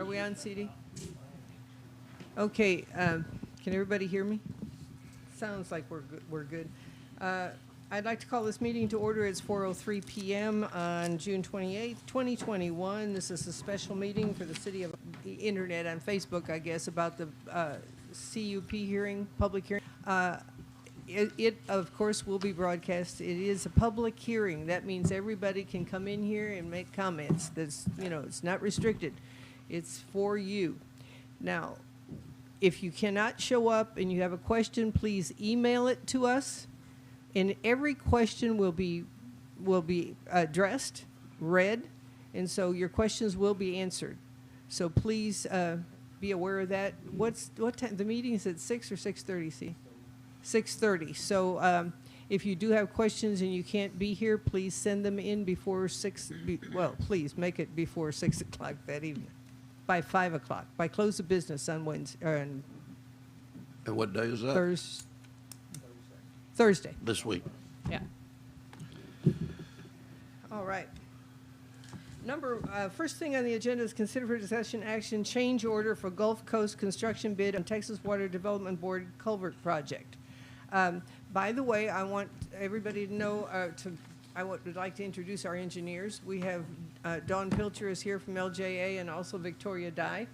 Are we on, CD? Okay, can everybody hear me? Sounds like we're good. I'd like to call this meeting to order. It's 4:03 p.m. on June 28th, 2021. This is a special meeting for the City of the Internet on Facebook, I guess, about the CUP hearing, public hearing. It, of course, will be broadcast. It is a public hearing. That means everybody can come in here and make comments. That's, it's not restricted. It's for you. Now, if you cannot show up and you have a question, please email it to us. And every question will be addressed, read, and so your questions will be answered. So please be aware of that. What time? The meeting is at 6 or 6:30, see? 6:30. So if you do have questions and you can't be here, please send them in before 6. Well, please make it before 6 o'clock that evening. By 5 o'clock, by close of business on Wednesday. And what day is that? Thursday. This week. Yeah. All right. First thing on the agenda is consider for discussion action change order for Gulf Coast construction bid on Texas Water Development Board culvert project. By the way, I want everybody to know, I would like to introduce our engineers. We have Dawn Pilcher is here from LJA and also Victoria Dye.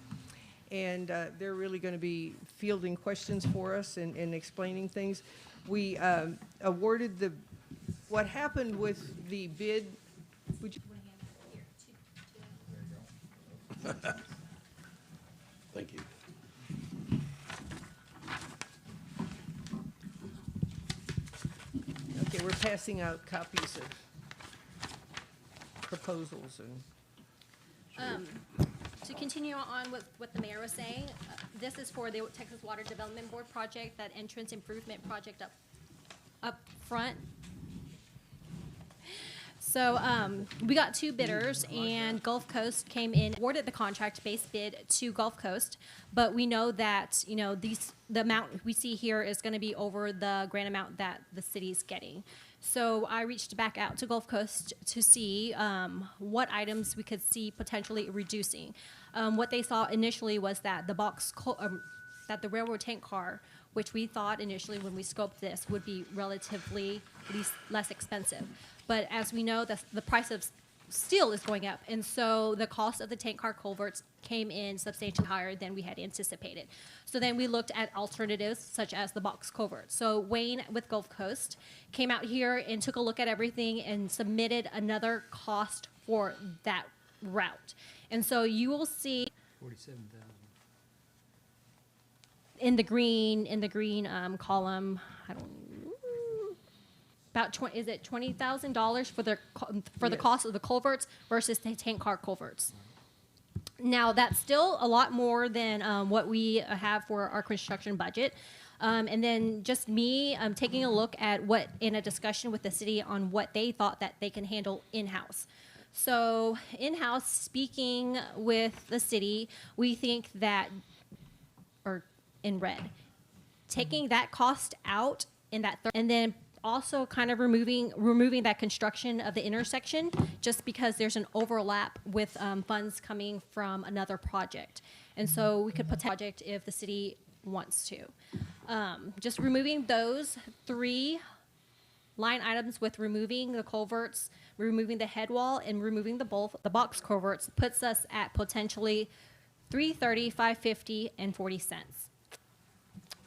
And they're really going to be fielding questions for us and explaining things. We awarded what happened with the bid. Would you? Thank you. Okay, we're passing out copies of proposals and. To continue on with what the mayor was saying, this is for the Texas Water Development Board project, that entrance improvement project up front. So we got two bidders, and Gulf Coast came in, awarded the contract-based bid to Gulf Coast, but we know that the amount we see here is going to be over the grant amount that the city's getting. So I reached back out to Gulf Coast to see what items we could see potentially reducing. What they saw initially was that that the railroad tank car, which we thought initially when we scoped this would be relatively less expensive. But as we know, the price of steel is going up, and so the cost of the tank car culverts came in substantially higher than we had anticipated. So then we looked at alternatives such as the box culvert. So Wayne with Gulf Coast came out here and took a look at everything and submitted another cost for that route. And so you will see 47,000 in the green column. I don't. About is it $20,000 for the Yes. cost of the culverts versus the tank car culverts. Now that's still a lot more than what we have for our construction budget. And then just me taking a look at in a discussion with the city on what they thought that they can handle in-house. So in-house, speaking with the city, we think that, or in red, taking that cost out in that, and then also kind of removing that construction of the intersection, just because there's an overlap with funds coming from another project. And so we could put a project if the city wants to. Just removing those three line items with removing the culverts, removing the head wall, and removing the box culverts puts us at potentially $330, $550, and 40 cents.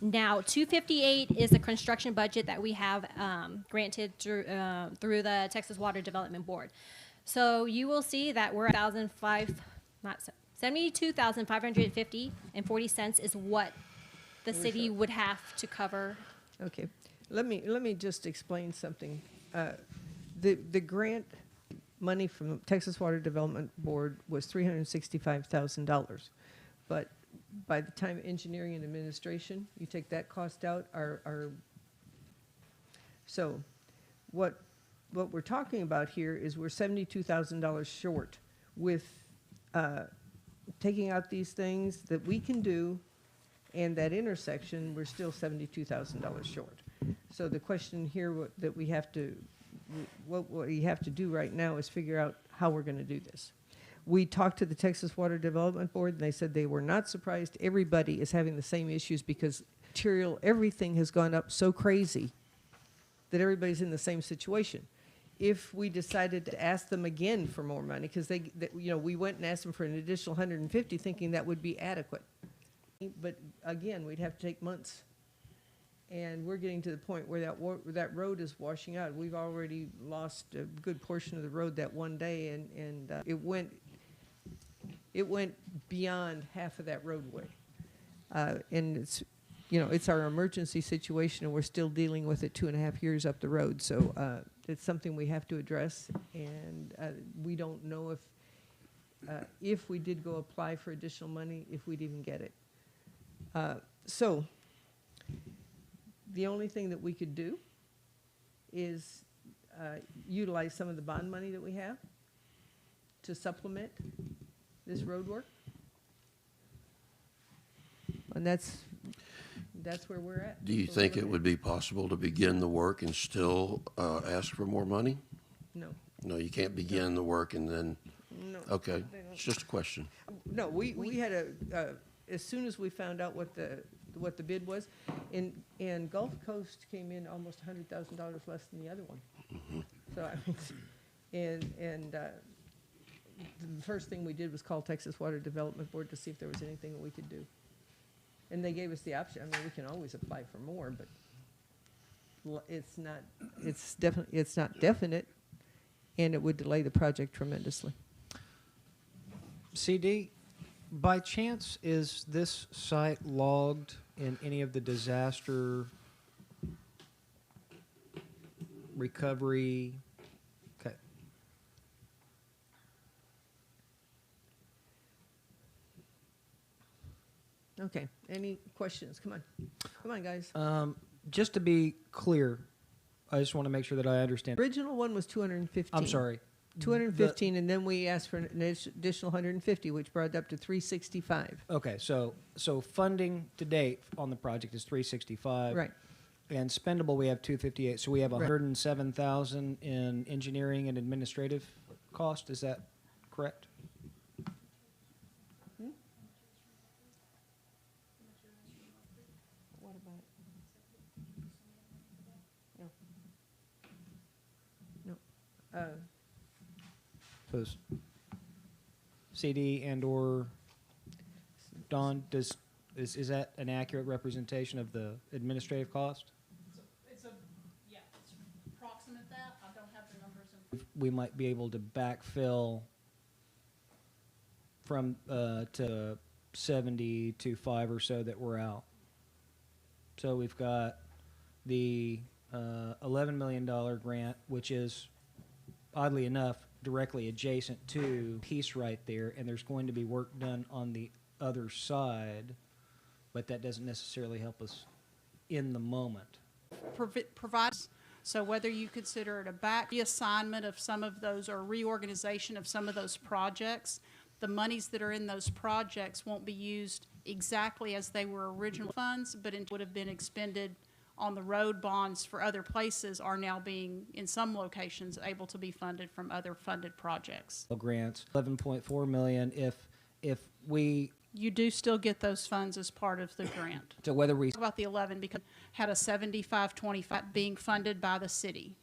Now, $258 is the construction budget that we have granted through the Texas Water Development Board. So you will see that we're at $72,550 and 40 cents is what the city would have to cover. Okay, let me just explain something. The grant money from the Texas Water Development Board was $365,000, but by the time engineering and administration, you take that cost out, so what we're talking about here is we're $72,000 short with taking out these things that we can do, and that intersection, we're still $72,000 short. So the question here that what we have to do right now is figure out how we're going to do this. We talked to the Texas Water Development Board, and they said they were not surprised. Everybody is having the same issues because material, everything has gone up so crazy that everybody's in the same situation. If we decided to ask them again for more money, because we went and asked them for an additional 150, thinking that would be adequate. But again, we'd have to take months. And we're getting to the point where that road is washing out. We've already lost a good portion of the road that one day, and it went beyond half of that roadway. And it's our emergency situation, and we're still dealing with it 2.5 years up the road. So it's something we have to address, and we don't know if we did go apply for additional money, if we'd even get it. So the only thing that we could do is utilize some of the bond money that we have to supplement this road work. And that's where we're at. Do you think it would be possible to begin the work and still ask for more money? No. No, you can't begin the work and then, No. okay, it's just a question. No, we had as soon as we found out what the bid was, and Gulf Coast came in almost $100,000 less than the other one. Mm-hmm. So the first thing we did was call Texas Water Development Board to see if there was anything that we could do. And they gave us the option. I mean, we can always apply for more, but it's not definite, and it would delay the project tremendously. CD, by chance, is this site logged in any of the disaster recovery? Okay. Okay, any questions? Come on, guys. Just to be clear, I just want to make sure that I understand. Original one was 215. I'm sorry. 215, and then we asked for an additional 150, which brought it up to 365. Okay, so funding to date on the project is 365. Right. And spendable, we have 258. So we have Right. 107,000 in engineering and administrative cost. Is that correct? What about? No. So CD and/or Don, is that an accurate representation of the administrative cost? It's approximate that. I don't have the numbers in. We might be able to backfill from to 70 to 5 or so that we're out. So we've got the $11 million grant, which is, oddly enough, directly adjacent to piece right there, and there's going to be work done on the other side, but that doesn't necessarily help us in the moment. Provides, so whether you consider it a back reassignment of some of those or reorganization of some of those projects, the monies that are in those projects won't be used exactly as they were original funds, but it would have been expended on the road bonds for other places are now being, in some locations, able to be funded from other funded projects. Grants, 11.4 million. If we, You do still get those funds as part of the grant. so whether we, Talk about the 11 because had a 75-25 being funded by the city,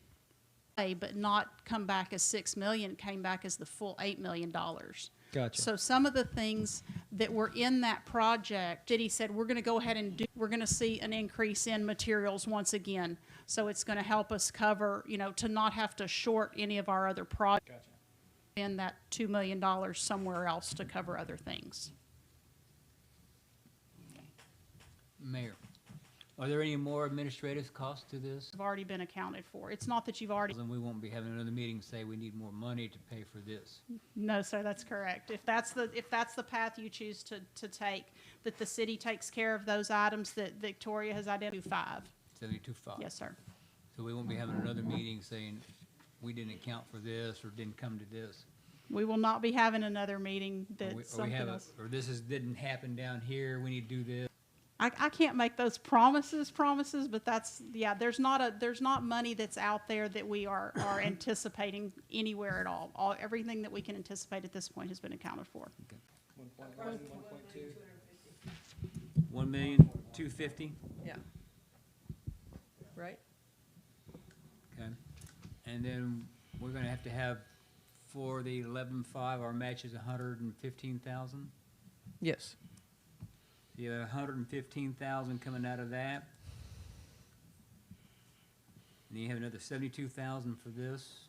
but not come back as $6 million, came back as the full $8 million. gotcha. So some of the things that were in that project, City said, we're going to go ahead and do, we're going to see an increase in materials once again. So it's going to help us cover, to not have to short any of our other projects. Gotcha. And that $2 million somewhere else to cover other things. Mayor, are there any more administrative costs to this? Have already been accounted for. It's not that you've already, Then we won't be having another meeting say we need more money to pay for this. no, sir, that's correct. If that's the path you choose to take, that the city takes care of those items that Victoria has identified. 72.5. Yes, sir. So we won't be having another meeting saying we didn't account for this or didn't come to this. We will not be having another meeting Or we that's something have else. or this didn't happen down here, we need to do this. I can't make those promises, but that's, yeah, there's not money that's out there that we are anticipating anywhere at all. Everything that we can anticipate at this point has been accounted for. 1,250,000. Yeah. Right? Okay. And then we're gonna have to have, for the 11.5, our match is 115,000. Yes. You have 115,000 coming out of that. And you have another 72,000 for this.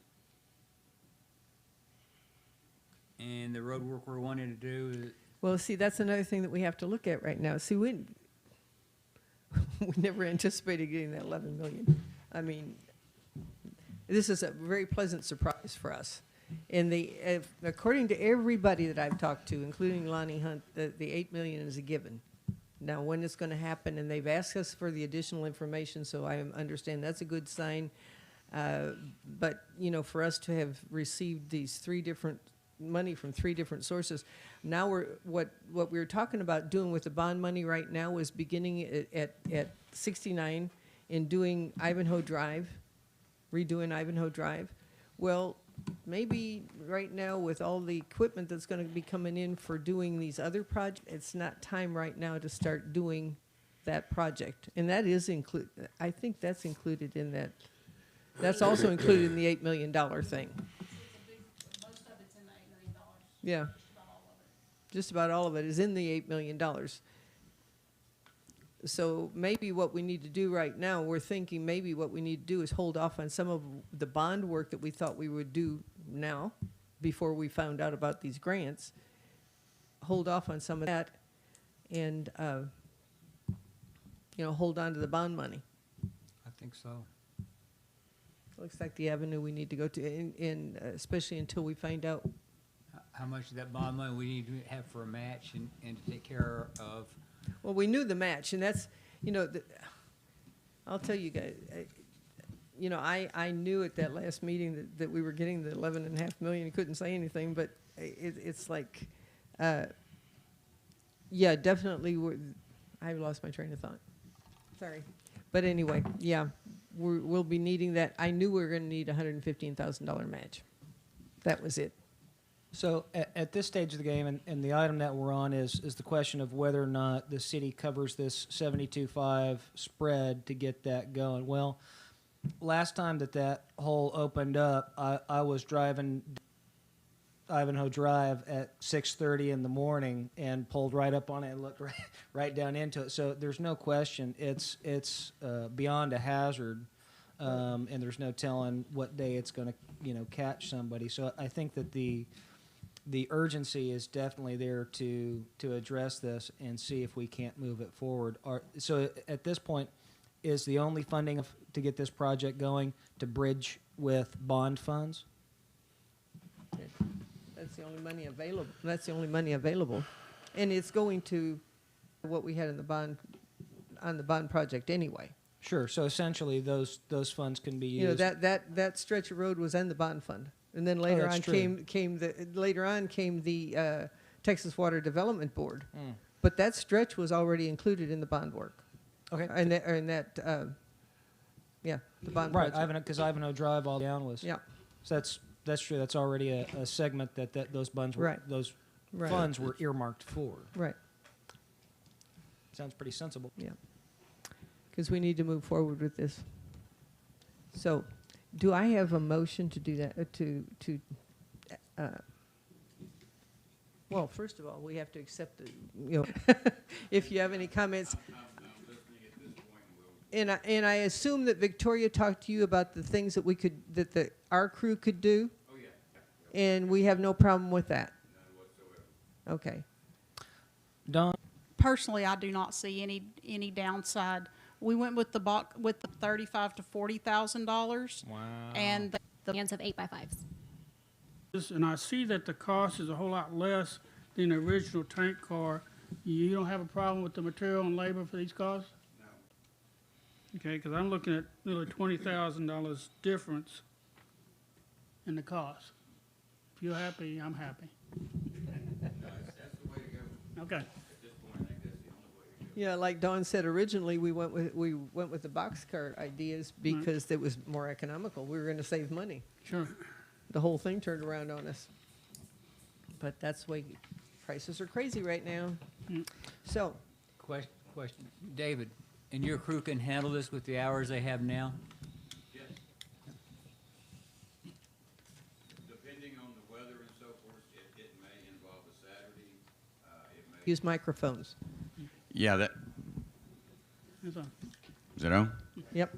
And the road work we're wanting to do is, Well, see, that's another thing that we have to look at right now. See, we never anticipated getting that 11 million. I mean, this is a very pleasant surprise for us. And according to everybody that I've talked to, including Lonnie Hunt, the 8 million is a given. Now, when it's going to happen, and they've asked us for the additional information, so I understand that's a good sign. But, you know, for us to have received these money from 3 different sources, now what we were talking about doing with the bond money right now is beginning at 69 and doing Ivanhoe Drive, redoing Ivanhoe Drive. Well, maybe right now with all the equipment that's going to be coming in for doing these other projects, it's not time right now to start doing that project. And that is I think that's included in that. That's also included in the $8 million thing. Most of it's in the $8 million. Yeah. Just about all of it is in the $8 million. So maybe what we need to do right now, we're thinking maybe what we need to do is hold off on some of the bond work that we thought we would do now before we found out about these grants. Hold off on some of that and, you know, hold on to the bond money. I think so. Looks like the avenue we need to go to, especially until we find out. How much of that bond money we need to have for a match and to take care of. Well, we knew the match, and that's, you know, I'll tell you guys, you know, I knew at that last meeting that we were getting the 11.5 million. You couldn't say anything, but it's like, yeah, definitely. I lost my train of thought. Sorry, but anyway, yeah, we'll be needing that. I knew we were going to need a $115,000 match. That was it. So at this stage of the game, and the item that we're on is the question of whether or not the city covers this 72.5 spread to get that going. Well, last time that hole opened up, I was driving Ivanhoe Drive at 6:30 in the morning and pulled right up on it and looked right down into it. So there's no question it's beyond a hazard, and there's no telling what day it's going to catch somebody. So I think that the urgency is definitely there to address this and see if we can't move it forward. So at this point, is the only funding to get this project going to bridge with bond funds? That's the only money available. That's the only money available, and it's going to what we had in the bond on the bond project anyway. Sure. So essentially, those funds can be used. You know, that stretch of road was in the bond fund, and then later on came the Texas Water Development Board, but that stretch was already included in the bond work. Okay. And the bond Right, project. because Ivanhoe Drive all down was. Yeah. So that's true. That's already a segment that those funds were funds were earmarked for. Right. Sounds pretty sensible. Yeah. Because we need to move forward with this. So, do I have a motion to do that? Well, first of all, we have to accept the. If you have any comments. And I assume that Victoria talked to you about the things that our crew could do. Oh yeah. And we have no problem with that. None whatsoever. Okay. Don? Personally, I do not see any downside. We went with the $35,000 to $40,000. Wow. And the Hands of 8x5s. And I see that the cost is a whole lot less than the original tank car. You don't have a problem with the material and labor for these cars? No. Okay, because I'm looking at nearly $20,000 difference in the cost. If you're happy, I'm happy. That's the way to go. Okay. At this point, I think that's the only way to go. Yeah, like Dawn said, originally we went with the boxcar ideas because it was more economical. We were going to save money. Sure. The whole thing turned around on us. But that's the way prices are crazy right now. So, Question. David, and your crew can handle this with the hours they have now? Yes. Depending on the weather and so forth, it may involve a Saturday, it may. use microphones. Yeah, that, That's all. is it on? Yep.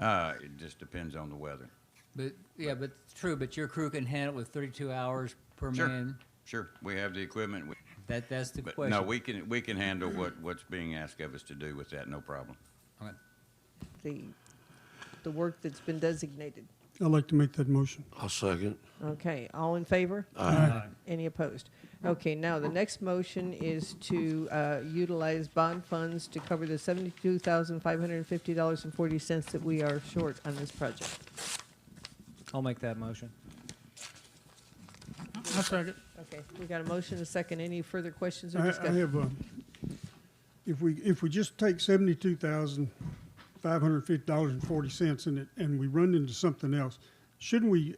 It just depends on the weather. But, yeah, but it's true, but your crew can handle it with 32 hours per Sure. man? Sure, we have the equipment, That's the but question. no, we can handle what's being asked of us to do with that, no problem. Okay. The work that's been designated. I'd like to make that motion. I'll second. Okay, all in favor? Aye. Any opposed? Okay, now the next motion is to utilize bond funds to cover the $72,550.40 that we are short on this project. I'll make that motion. I'll second. Okay, we got a motion, a second. Any further questions or I discussion? have, if we just take $72,550.40 in it and we run into something else, shouldn't we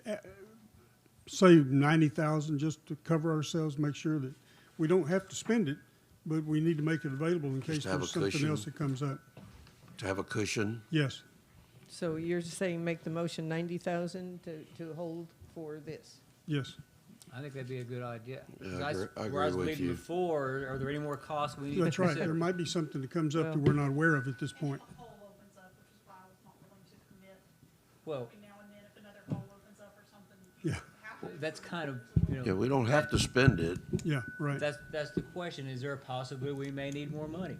save $90,000 just to cover ourselves, make sure that we don't have to spend it, but we need to make it available in case to have there's a something cushion. else that comes up? To have a cushion, Yes. So you're saying make the motion 90,000 to hold for this? Yes. I think that'd be a good idea. Yeah, 'Cause I agree- I where I was agree with leading you. before, are there any more costs we need to That's right. consider? There might be something that comes up that Well- we're not aware of at this point. If a hole opens up, which is why I was not willing to commit Well, between now and then, if another hole opens up or something Yeah. happens. that's kind of, yeah, we don't have to spend it. Yeah, right. that's the question. Is there a possibility we may need more money?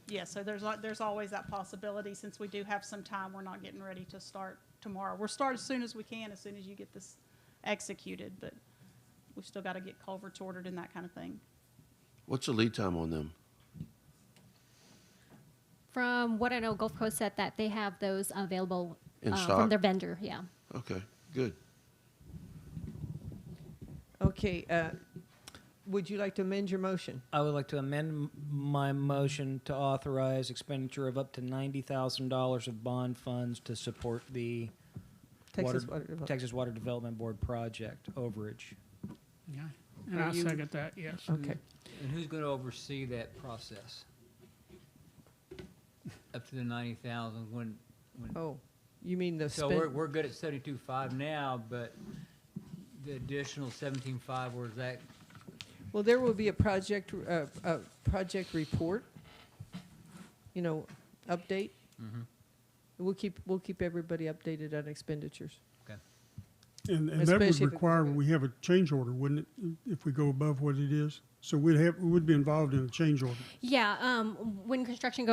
Yeah, so there's always that possibility. Since we do have some time, we're not getting ready to start tomorrow. We'll start as soon as we can, as soon as you get this executed, but we've still got to get culverts ordered and that kind of thing. What's the lead time on them? From what I know, Gulf Coast said that they have those available In from stock? their vendor. Yeah. Okay, good. Okay, would you like to amend your motion? I would like to amend my motion to authorize expenditure of up to $90,000 of bond funds to support the Texas Water Development. Texas Water Development Board project overage. Yeah. And Are I'll you- second that, yes. Okay. And who's going to oversee that process? Up to the 90,000 when, Oh, you mean the so spend? we're good at 72.5 now, but the additional 17.5, where's that? Well, there will be a project report, update. We'll keep everybody updated on expenditures. Okay. And that Especially would if it- require we have a change order, wouldn't it, if we go above what it is? So we would be involved in a change order. Yeah, when construction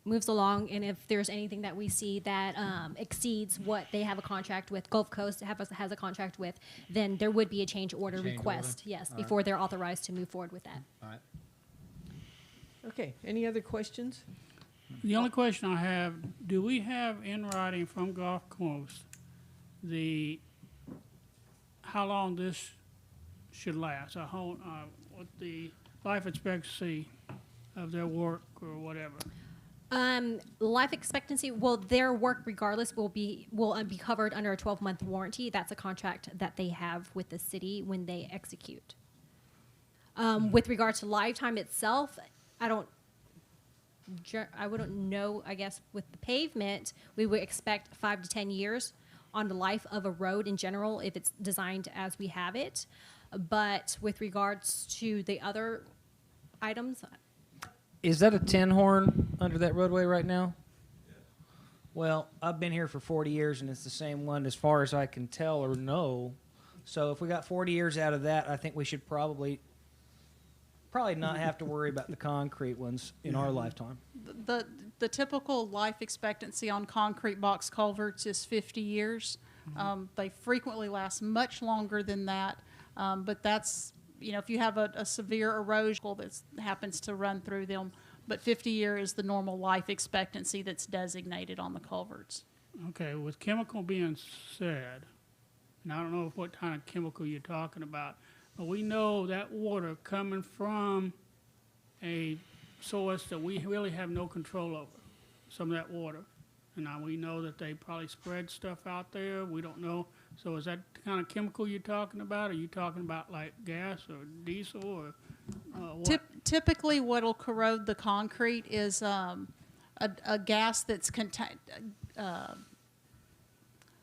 moves along, and if there's anything that we see that exceeds what they have a contract with, Gulf Coast has a contract with, then there would be a change order Change order. request, yes, All right. before they're authorized to move forward with that. All right. Okay, any other questions? The only question I have, do we have in writing from Gulf Coast how long this should last? What the life expectancy of their work or whatever? Life expectancy, well, their work regardless will be covered under a 12-month warranty. That's a contract that they have with the city when they execute. With regard to lifetime itself, I wouldn't know. I guess with the pavement, we would expect 5 to 10 years on the life of a road in general if it's designed as we have it. But with regards to the other items, Is that a tin horn under that roadway right now? Well, I've been here for 40 years, and it's the same one as far as I can tell or know. So if we got 40 years out of that, I think we should probably not have to worry about the concrete ones in our lifetime. The typical life expectancy on concrete box culverts is 50 years. They frequently last much longer than that, but that's, if you have a severe erosion that happens to run through them, but 50-year is the normal life expectancy that's designated on the culverts. Okay, with chemical being said, and I don't know what kind of chemical you're talking about, but we know that water coming from a source that we really have no control over, some of that water. And now we know that they probably spread stuff out there, we don't know. So is that the kind of chemical you're talking about? Are you talking about like gas or diesel or what? Typically, what'll corrode the concrete is a gas that's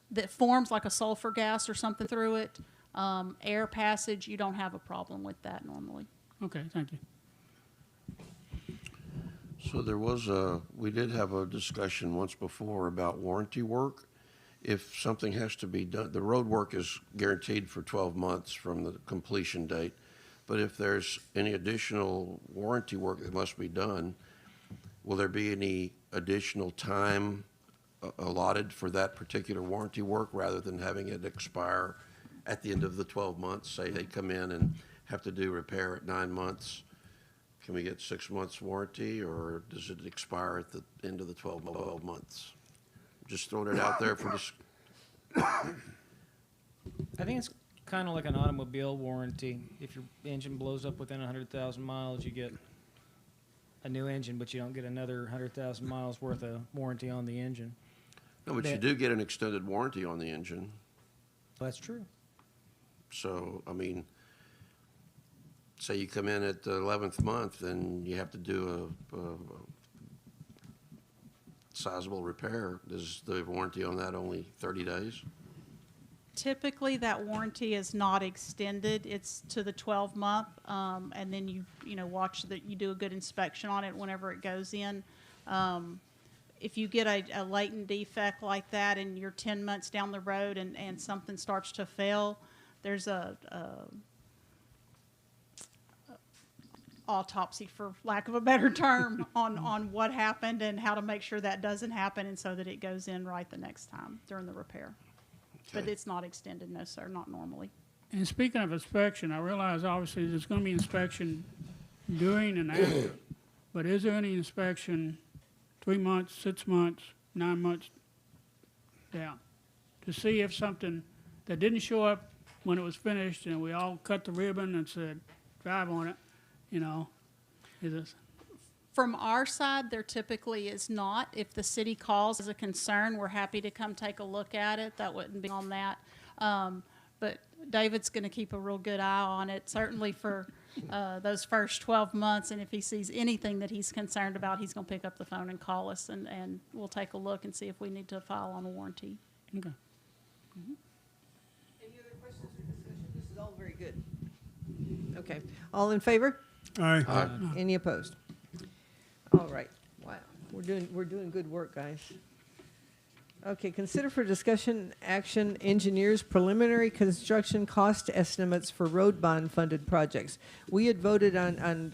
that forms like a sulfur gas or something through it. Air passage, you don't have a problem with that normally. Okay, thank you. So we did have a discussion once before about warranty work. If something has to be done, the road work is guaranteed for 12 months from the completion date. But if there's any additional warranty work that must be done, will there be any additional time allotted for that particular warranty work rather than having it expire at the end of the 12 months? Say they come in and have to do repair at 9 months. Can we get 6 months warranty, or does it expire at the end of the 12 months? Just throwing it out there for this. I think it's kind of like an automobile warranty. If your engine blows up within 100,000 miles, you get a new engine, but you don't get another 100,000 miles worth of warranty on the engine. No, but you do get an extended warranty on the engine. That's true. So, I mean, say you come in at the 11th month and you have to do a sizable repair. Is the warranty on that only 30 days? Typically, that warranty is not extended. It's to the 12-month, and then you watch that you do a good inspection on it whenever it goes in. If you get a latent defect like that and you're 10 months down the road and something starts to fail, there's a autopsy, for lack of a better term, on what happened and how to make sure that doesn't happen, and so that it goes in right the next time during the repair. But Okay. it's not extended, no, sir, not normally. And speaking of inspection, I realize obviously there's gonna be inspection during and after, but is there any inspection 3 months, 6 months, 9 months down? To see if something that didn't show up when it was finished and we all cut the ribbon and said, drive on it, is this? From our side, there typically is not. If the city calls as a concern, we're happy to come take a look at it. That wouldn't be on that. But David's going to keep a real good eye on it, certainly for those first 12 months. And if he sees anything that he's concerned about, he's going to pick up the phone and call us, and we'll take a look and see if we need to file on a warranty. Okay. Any other questions or discussion? This is all very good. Okay, all in favor? Aye. Aye. Any opposed? All right, wow, we're doing good work, guys. Okay, consider for discussion action engineers preliminary construction cost estimates for road bond funded projects. We had voted on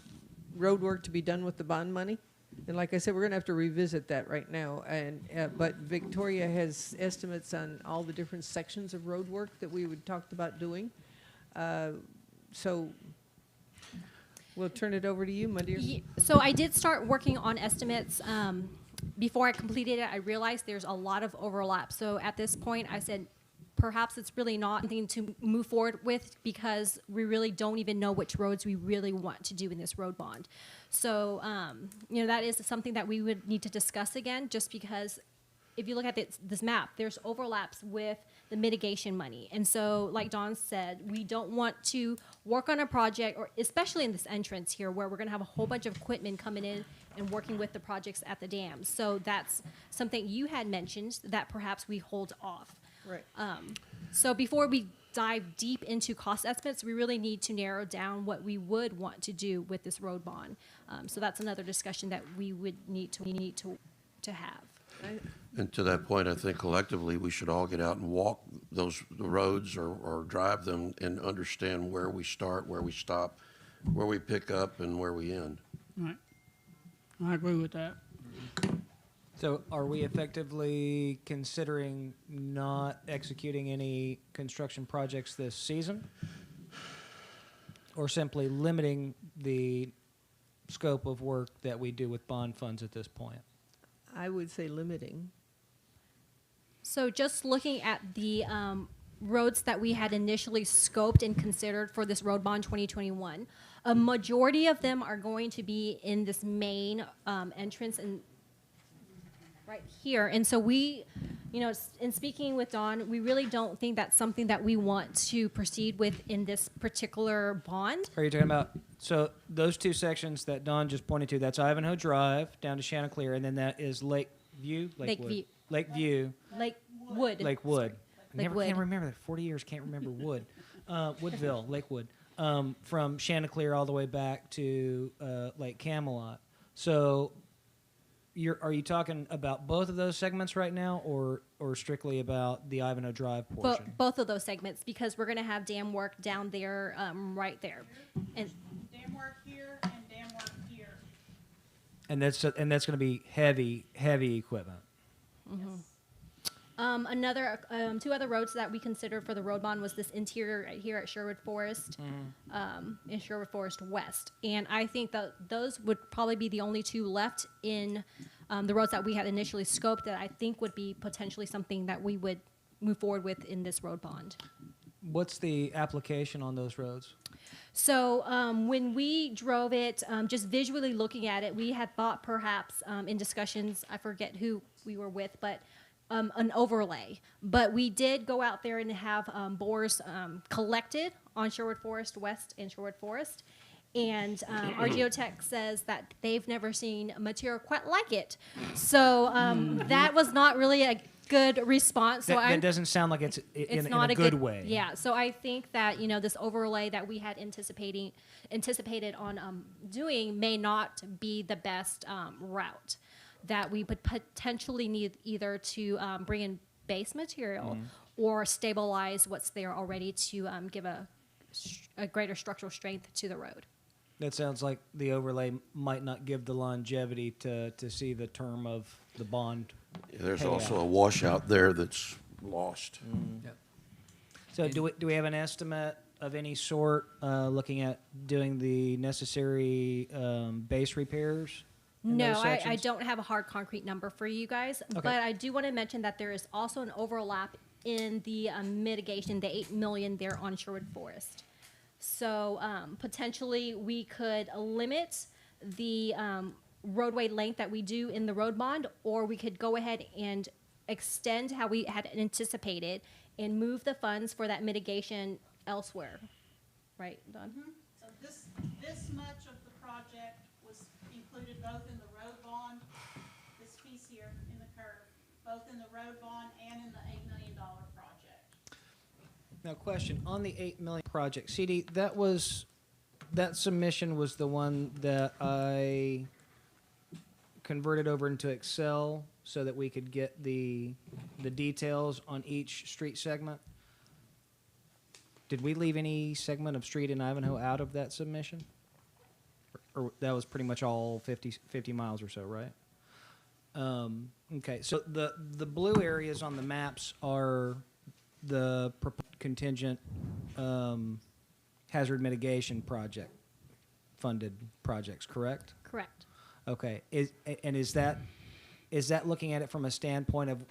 road work to be done with the bond money. And like I said, we're gonna have to revisit that right now. And, but Victoria has estimates on all the different sections of road work that we would talked about doing. So we'll turn it over to you, my dear. So I did start working on estimates. Before I completed it, I realized there's a lot of overlap. So at this point, I said, perhaps it's really not something to move forward with, because we really don't even know which roads we really want to do in this road bond. So, that is something that we would need to discuss again, just because if you look at this map, there's overlaps with the mitigation money. And so, like Don said, we don't want to work on a project, or especially in this entrance here, where we're going to have a whole bunch of equipment coming in and working with the projects at the dams. So that's something you had mentioned, that perhaps we hold off. Right. So before we dive deep into cost estimates, we really need to narrow down what we would want to do with this road bond. So that's another discussion that we would need to have. And to that point, I think collectively, we should all get out and walk the roads or drive them and understand where we start, where we stop, where we pick up, and where we end. Right. I agree with that. So are we effectively considering not executing any construction projects this season? Or simply limiting the scope of work that we do with bond funds at this point? I would say limiting. So just looking at the roads that we had initially scoped and considered for this road bond 2021. A majority of them are going to be in this main entrance and right here. And so we, you know, in speaking with Dawn, we really don't think that's something that we want to proceed with in this particular bond. Are you talking about, so those two sections that Don just pointed to, that's Ivanhoe Drive down to Chanticleer, and then that is Lakeview? Lakeview. Lakeview. Lakewood. Lakewood. Can't Lakewood. remember that. 40 years, can't remember Wood. Woodville, Lakewood. From Chanticleer all the way back to Lake Camelot. So are you talking about both of those segments right now, or strictly about the Ivanhoe Drive portion? Both of those segments, because we're going to have dam work down there, right there. And Dam work here and dam work here. And that's going to be heavy equipment. Two other roads that we considered for the road bond was this interior right here at Sherwood Forest, in Sherwood Forest West. And I think that those would probably be the only two left in the roads that we had initially scoped that I think would be potentially something that we would move forward with in this road bond. What's the application on those roads? So when we drove it, just visually looking at it, we had thought perhaps in discussions, I forget who we were with, but an overlay. But we did go out there and have bores collected on Sherwood Forest West and Sherwood Forest. And our geotech says that they've never seen material quite like it. So that was not really a good response. So That doesn't sound like it's in a good way. Yeah. So I think that, you know, this overlay that we had anticipated on doing may not be the best route. That we would potentially need either to bring in base material or stabilize what's there already to give a greater structural strength to the road. That sounds like the overlay might not give the longevity to see the term of the bond. There's payout. also a washout there that's lost. Yep. So do we have an estimate of any sort looking at doing the necessary base repairs? No, I don't have a hard concrete number for you guys, but I do want to mention that there is also an overlap in the mitigation, the $8 million there on Sherwood Forest. So potentially we could limit the roadway length that we do in the road bond, or we could go ahead and extend how we had anticipated and move the funds for that mitigation elsewhere. Right, Don? So this much of the project was included both in the road bond, this piece here in the curve, both in the road bond and in the $8 million project. Now, question on the $8 million project, CD. That submission was the one that I converted over into Excel so that we could get the details on each street segment. Did we leave any segment of street in Ivanhoe out of that submission? Or that was pretty much all 50 miles or so, right? Okay, so the blue areas on the maps are the contingent hazard mitigation project funded projects, correct? Correct. Okay, is that looking at it from a standpoint of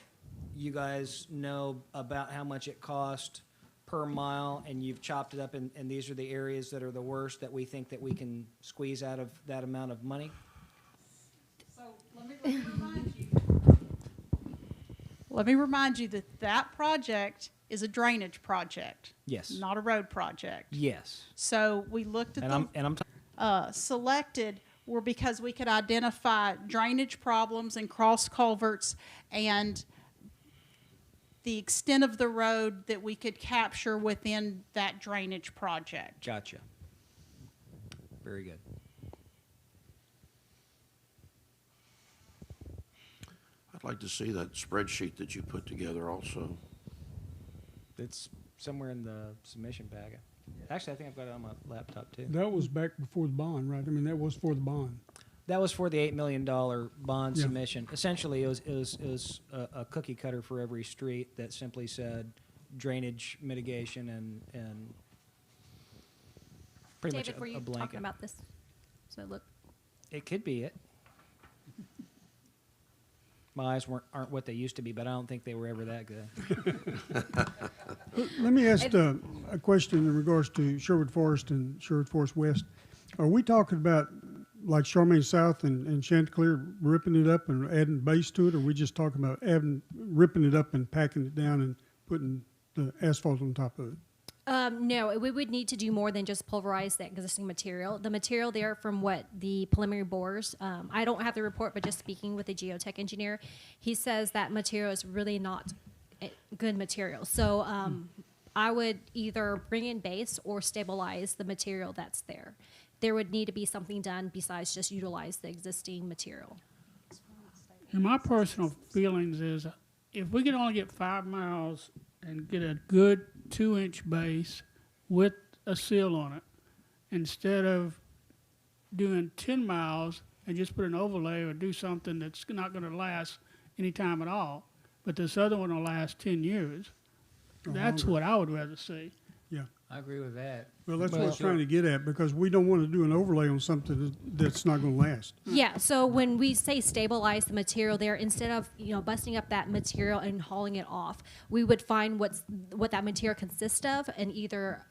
you guys know about how much it cost per mile, and you've chopped it up, and these are the areas that are the worst that we think that we can squeeze out of that amount of money? So let me remind you. Let me remind you that that project is a drainage project. Yes. Not a road project. Yes. So we looked at selected were because we could identify drainage problems and cross culverts and the extent of the road that we could capture within that drainage project. Gotcha. Very good. I'd like to see that spreadsheet that you put together also. It's somewhere in the submission packet. Actually, I think I've got it on my laptop too. That was back before the bond, right? I mean, that was for the bond. That was for the $8 million bond Yeah. submission. Essentially, it was a cookie cutter for every street that simply said drainage mitigation and pretty David, were much you a blanket. talking about this? So look. It could be it. My eyes aren't what they used to be, but I don't think they were ever that good. Let me ask a question in regards to Sherwood Forest and Sherwood Forest West. Are we talking about like Charmaine South and Chanticleer ripping it up and adding base to it, or are we just talking about ripping it up and packing it down and putting the asphalt on top of it? No, we would need to do more than just pulverize the existing material. The material there from what the preliminary bores, I don't have the report, but just speaking with the geotech engineer, he says that material is really not good material. So I would either bring in base or stabilize the material that's there. There would need to be something done besides just utilize the existing material. And my personal feelings is, if we could only get 5 miles and get a good 2-inch base with a seal on it, instead of doing 10 miles and just put an overlay or do something that's not going to last any time at all, but this other one will last 10 years. That's what I would rather see. Yeah. I agree with that. Well, that's what I was trying to get at, because we don't want to do an overlay on something that's not going to last. Yeah, so when we say stabilize the material there, instead of busting up that material and hauling it off, we would find what that material consists of and either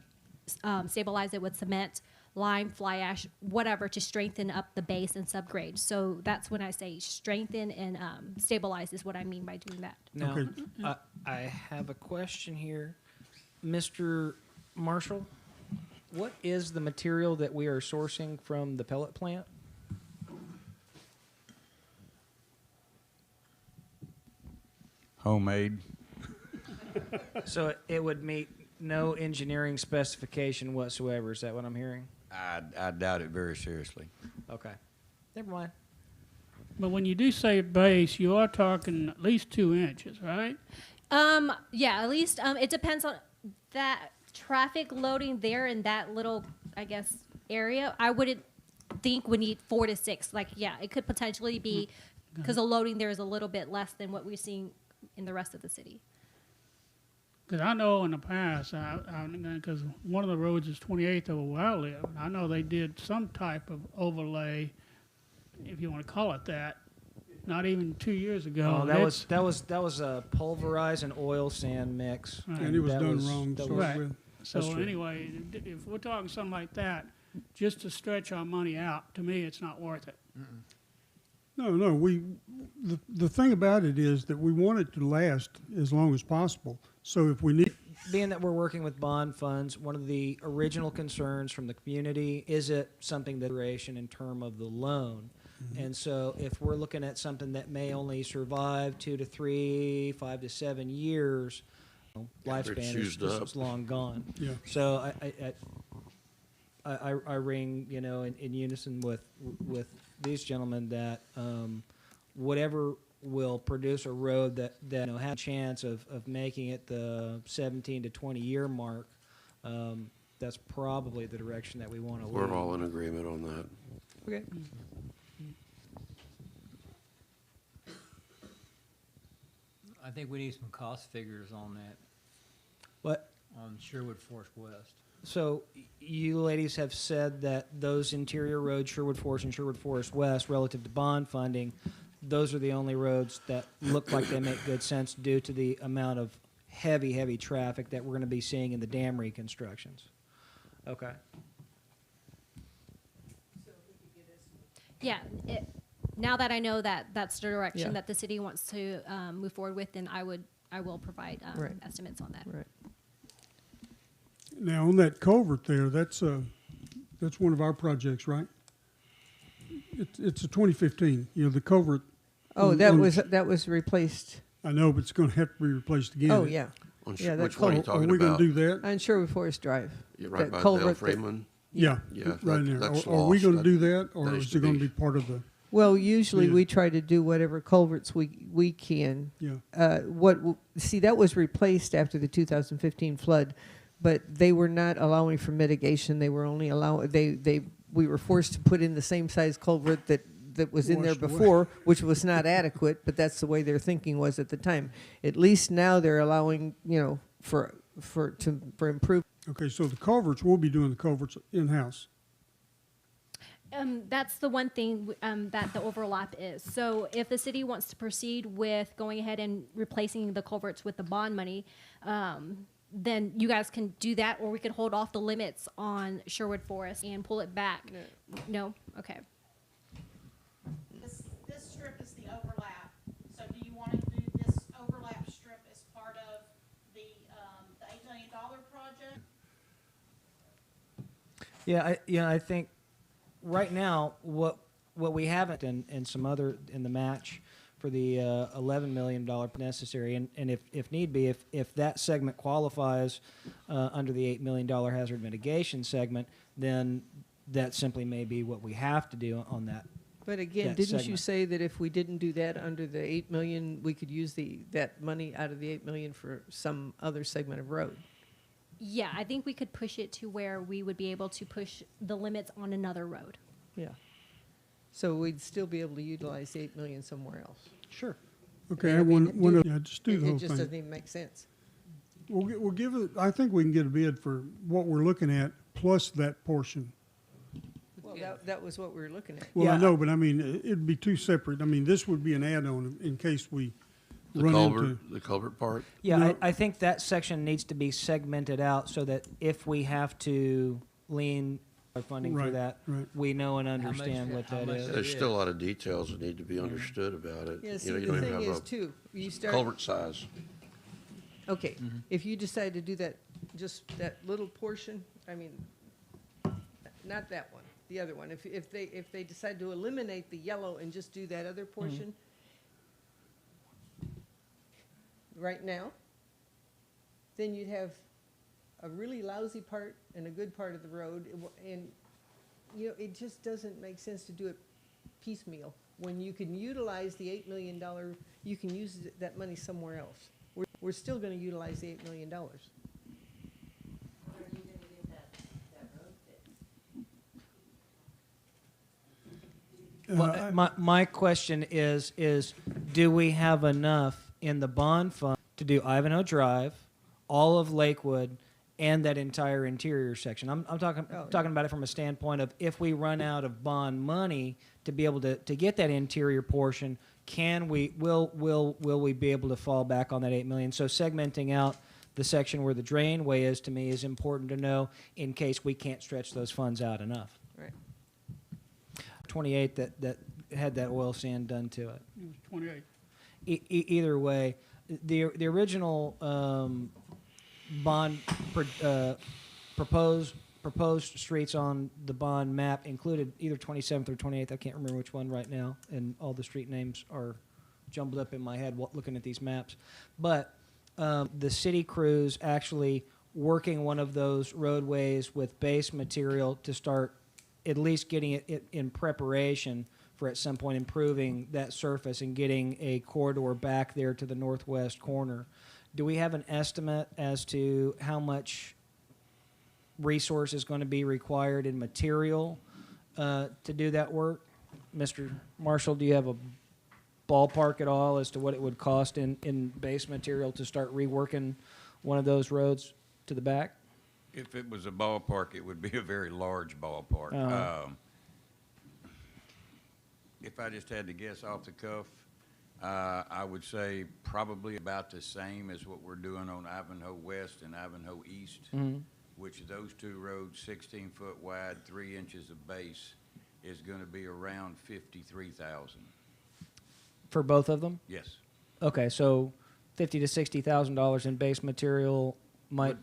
stabilize it with cement, lime, fly ash, whatever, to strengthen up the base and subgrade. So that's when I say strengthen and stabilize is what I mean by doing that. Now, Okay. I have a question here. Mr. Marshall, what is the material that we are sourcing from the pellet plant? Homemade. So it would meet no engineering specification whatsoever. Is that what I'm hearing? I doubt it very seriously. Okay. Never mind. But when you do say base, you are talking at least 2 inches, right? Yeah, at least it depends on that traffic loading there in that little, I guess, area. I wouldn't think we need 4 to 6. Like, yeah, it could potentially be because the loading there is a little bit less than what we're seeing in the rest of the city. Because I know in the past, because one of the roads is 28th over where I live, and I know they did some type of overlay, if you want to call it that, not even 2 years ago. Oh, that was a pulverized and oil sand mix. And it was That done wrong. that so Right. with- So That's true. anyway, if we're talking something like that, just to stretch our money out, to me, it's not worth it. No, the thing about it is that we want it to last as long as possible. So if we need, Being that we're working with bond funds, one of the original concerns from the community is it something that duration in term of the loan. And so if we're looking at something that may only survive 2 to 3, 5 to 7 years, After it's lifespan used up. is long gone. yeah, So I ring, in unison with these gentlemen that whatever will produce a road that has a chance of making it the 17 to 20 year mark, that's probably the direction that we want to lead. We're all in agreement on that. Okay. I think we need some cost figures on that, But on Sherwood Forest West. so you ladies have said that those interior roads, Sherwood Forest and Sherwood Forest West, relative to bond funding, those are the only roads that look like they make good sense due to the amount of heavy traffic that we're going to be seeing in the dam reconstructions. Okay. Yeah. Now that I know that that's the direction Yeah. that the city wants to move forward with, then I will provide Right. estimates on that. Right. now on that culvert there, that's one of our projects, right? It's a 2015, the culvert. Oh, on- that on- was replaced. I know, but it's going to have to be replaced again. Oh, yeah. Yeah, that which one are you culvert. Are talking we going about? to do that? On Sherwood Forest Drive. Yeah, right That by Dale culvert that- Freeman. Yeah, Yeah, right there. that's Are we lost. going to do That- that, or that is used it to going to be- be part of the, Well, usually Yeah. we try to do whatever culverts we can. yeah? See, that was replaced after the 2015 flood, but they were not allowing for mitigation. They were only we were forced to put in the same size culvert that was in there Washed away. before, which was not adequate, but that's the way their thinking was at the time. At least now they're allowing, for improvement. Okay, so the culverts, we'll be doing the culverts in-house. That's the one thing that the overlap is. So if the city wants to proceed with going ahead and replacing the culverts with the bond money, then you guys can do that, or we could hold off the limits on Sherwood Forest and pull it back. No? Okay. This strip is the overlap. So do you want to do this overlap strip as part of the $8 million project? Yeah, I think right now what we haven't and some other in the match for the $11 million necessary, and if need be, if that segment qualifies under the $8 million hazard mitigation segment, then that simply may be what we have to do on that. But again, that didn't you segment. say that if we didn't do that under the 8 million, we could use that money out of the 8 million for some other segment of road? Yeah, I think we could push it to where we would be able to push the limits on another road. Yeah. So we'd still be able to utilize the 8 million somewhere else. Sure. Okay, Yeah, I I have mean, yeah, just do the It whole just thing. doesn't even make sense. We'll give it, I think we can get a bid for what we're looking at, plus that portion. Well, that was what we were looking at. Well, I Yeah, know, but I mean, it'd be two separate. I mean, this would be an add-on in case we The run culvert, into. the culvert part? Yeah, No. I think that section needs to be segmented out so that if we have to lean our funding for Right, that, right. we know and much understand that- what how that much is. that- There's still a lot of details that need to be understood about it. Yeah, You see, know, you the don't thing even is have too, you a start, culvert size. okay, if you decide to do that, just that little portion, I mean, not that one, the other one. If they decide to eliminate the yellow and just do that other portion, right now, then you'd have a really lousy part and a good part of the road. And, you know, it just doesn't make sense to do it piecemeal. When you can utilize the $8 million, you can use that money somewhere else. We're still gonna utilize the $8 million. Well, my question is do we have enough in the bond fund to do Ivanhoe Drive, all of Lakewood, and that entire interior section? I'm talking about it from a standpoint of if we run out of bond money to be able to get that interior portion, will we be able to fall back on that 8 million? So segmenting out the section where the drainway is, to me, is important to know in case we can't stretch those funds out enough. Right. 28 that had that oil sand done to it. It was 28. Either way, the original bond proposed streets on the bond map included either 27th or 28th. I can't remember which one right now, and all the street names are jumbled up in my head looking at these maps. But the city crews actually working one of those roadways with base material to start at least getting it in preparation for at some point improving that surface and getting a corridor back there to the northwest corner. Do we have an estimate as to how much resource is going to be required in material to do that work? Mr. Marshall, do you have a ballpark at all as to what it would cost in base material to start reworking one of those roads to the back? If it was a ballpark, it would be a very large ballpark. Uh-huh. If I just had to guess off the cuff, I would say probably about the same as what we're doing on Ivanhoe West and Ivanhoe East, which those two roads, 16-foot wide, 3 inches of base, is going to be around $53,000. For both of them? Yes. Okay, so $50,000 to $60,000 in base material might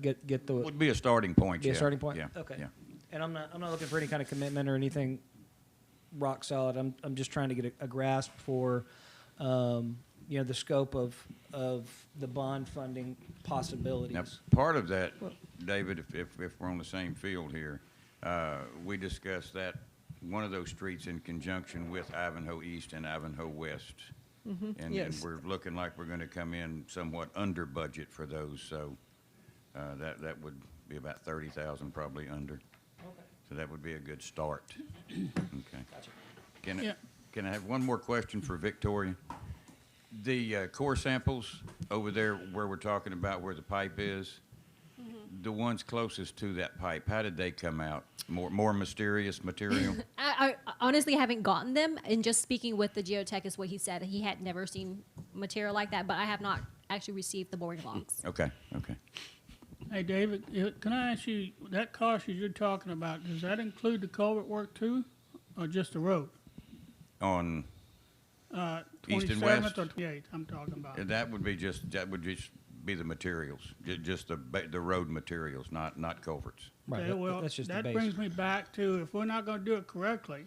get the Would be a starting point. be a yeah. starting point. Yeah. Okay. Yeah. And I'm not looking for any kind of commitment or anything rock solid. I'm just trying to get a grasp for the scope of the bond funding possibilities. Now, part of that, David, if we're on the same field here, we discussed that one of those streets in conjunction with Ivanhoe East and Ivanhoe West. And Yes. we're looking like we're going to come in somewhat under budget for those, so that would be about 30,000 probably under. So that would be a good start. Okay. Yeah. Can I have one more question for Victoria? The core samples over there where we're talking about where the pipe is, the ones closest to that pipe, how did they come out? More mysterious material? I honestly haven't gotten them, and just speaking with the geotech is what he said. He had never seen material like that, but I have not actually receive the boring logs. Okay, okay. Hey, David, can I ask you, that cost you're talking about, does that include the culvert work too, or just the road? On, East and 27th west? or 28th, I'm talking about. that would just be the materials, just the road materials, not culverts. Right. Okay, that- well, that's just the that base. brings me back to, if we're not gonna do it correctly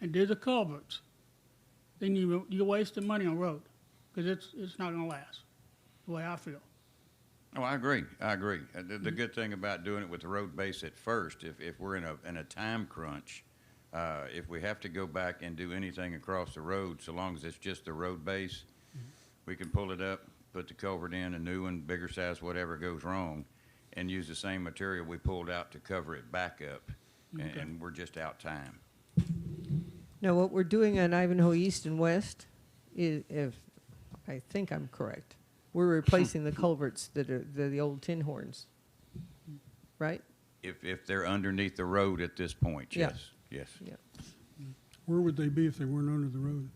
and do the culverts, then you're wasting money on road, because it's not gonna last, the way I feel. Oh, I agree. The good thing about doing it with the road base at first, if we're in a time crunch, if we have to go back and do anything across the road, so long as it's just the road base, we can pull it up, put the culvert in, a new one, bigger size, whatever goes wrong, and use the same material we pulled out to cover it back up, Okay. and we're just out time. Now, what we're doing on Ivanhoe East and West is, if I think I'm correct, we're replacing the culverts that are the old tin horns, right? If they're underneath the road at this point, Yeah. yes. Yeah. Where would they be if they weren't under the road?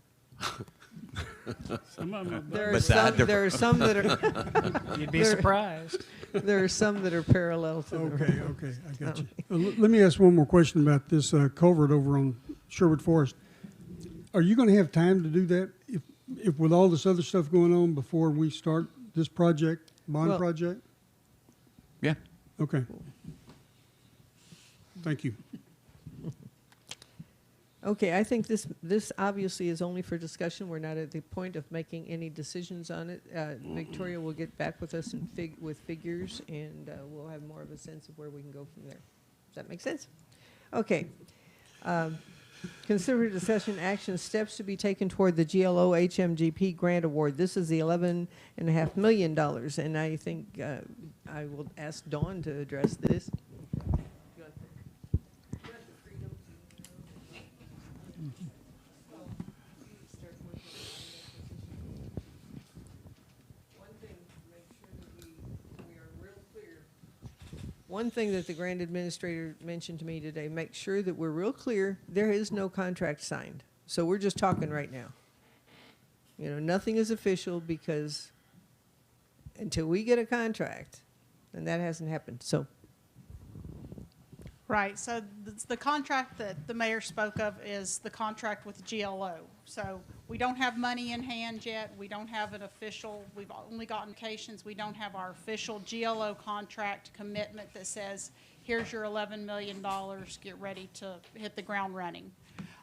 Some of them are There are Beside some. the- There are some that are. You'd be There- surprised. There are some that are parallel to the road. Okay, I got you. Let me ask one more question about this culvert over on Sherwood Forest. Are you gonna have time to do that if with all this other stuff going on before we start this project, bond Well- project? Yeah. Okay. Thank you. Okay, I think this obviously is only for discussion. We're not at the point of making any decisions on it. Victoria will get back with us with figures, and we'll have more of a sense of where we can go from there. Does that make sense? Okay. Consider discussion action steps to be taken toward the GLO HMGP grant award. This is the $11.5 million, and I think I will ask Dawn to address this. One thing that the grant administrator mentioned to me today, make sure that we're real clear, there is no contract signed. So we're just talking right now. You know, nothing is official because until we get a contract, and that hasn't happened, so. Right, so the contract that the mayor spoke of is the contract with GLO. So we don't have money in hand yet, we don't have an official, we've only gotten indications, we don't have our official GLO contract commitment that says, here's your $11 million, get ready to hit the ground running.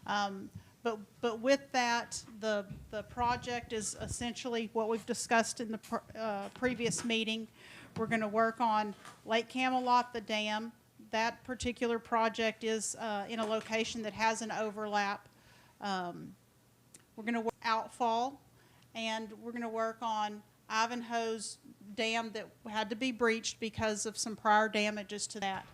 But with that, the project is essentially what we've discussed in the previous meeting. We're gonna work on Lake Camelot, the dam. That particular project is in a location that has an overlap. We're going to work outfall, and we're going to work on Ivanhoe's dam that had to be breached because of some prior damages to that.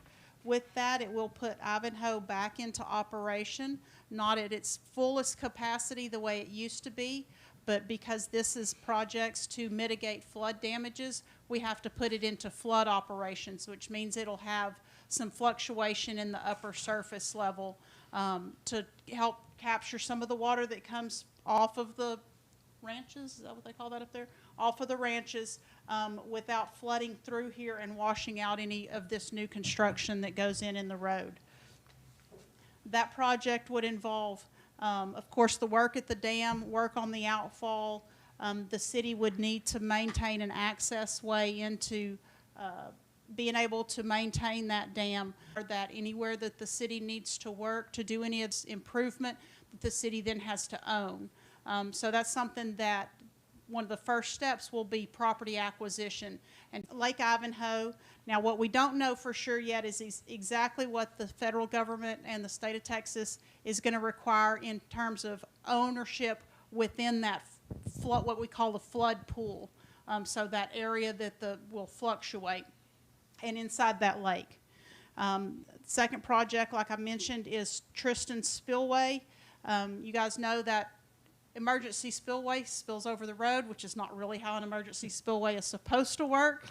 With that, it will put Ivanhoe back into operation, not at its fullest capacity the way it used to be, but because this is projects to mitigate flood damages, we have to put it into flood operations, which means it'll have some fluctuation in the upper surface level to help capture some of the water that comes off of the ranches, is that what they call that up there? Off of the ranches without flooding through here and washing out any of this new construction that goes in the road. That project would involve, of course, the work at the dam, work on the outfall. The city would need to maintain an access way into being able to maintain that dam, or that anywhere that the city needs to work to do any of its improvement, that the city then has to own. So that's something that one of the first steps will be property acquisition. And Lake Ivanhoe, now what we don't know for sure yet is exactly what the federal government and the state of Texas is going to require in terms of ownership within that flood, what we call the flood pool. So that area that will fluctuate and inside that lake. Second project, like I mentioned, is Tristan Spillway. You guys know that emergency spillway spills over the road, which is not really how an emergency spillway is supposed to work.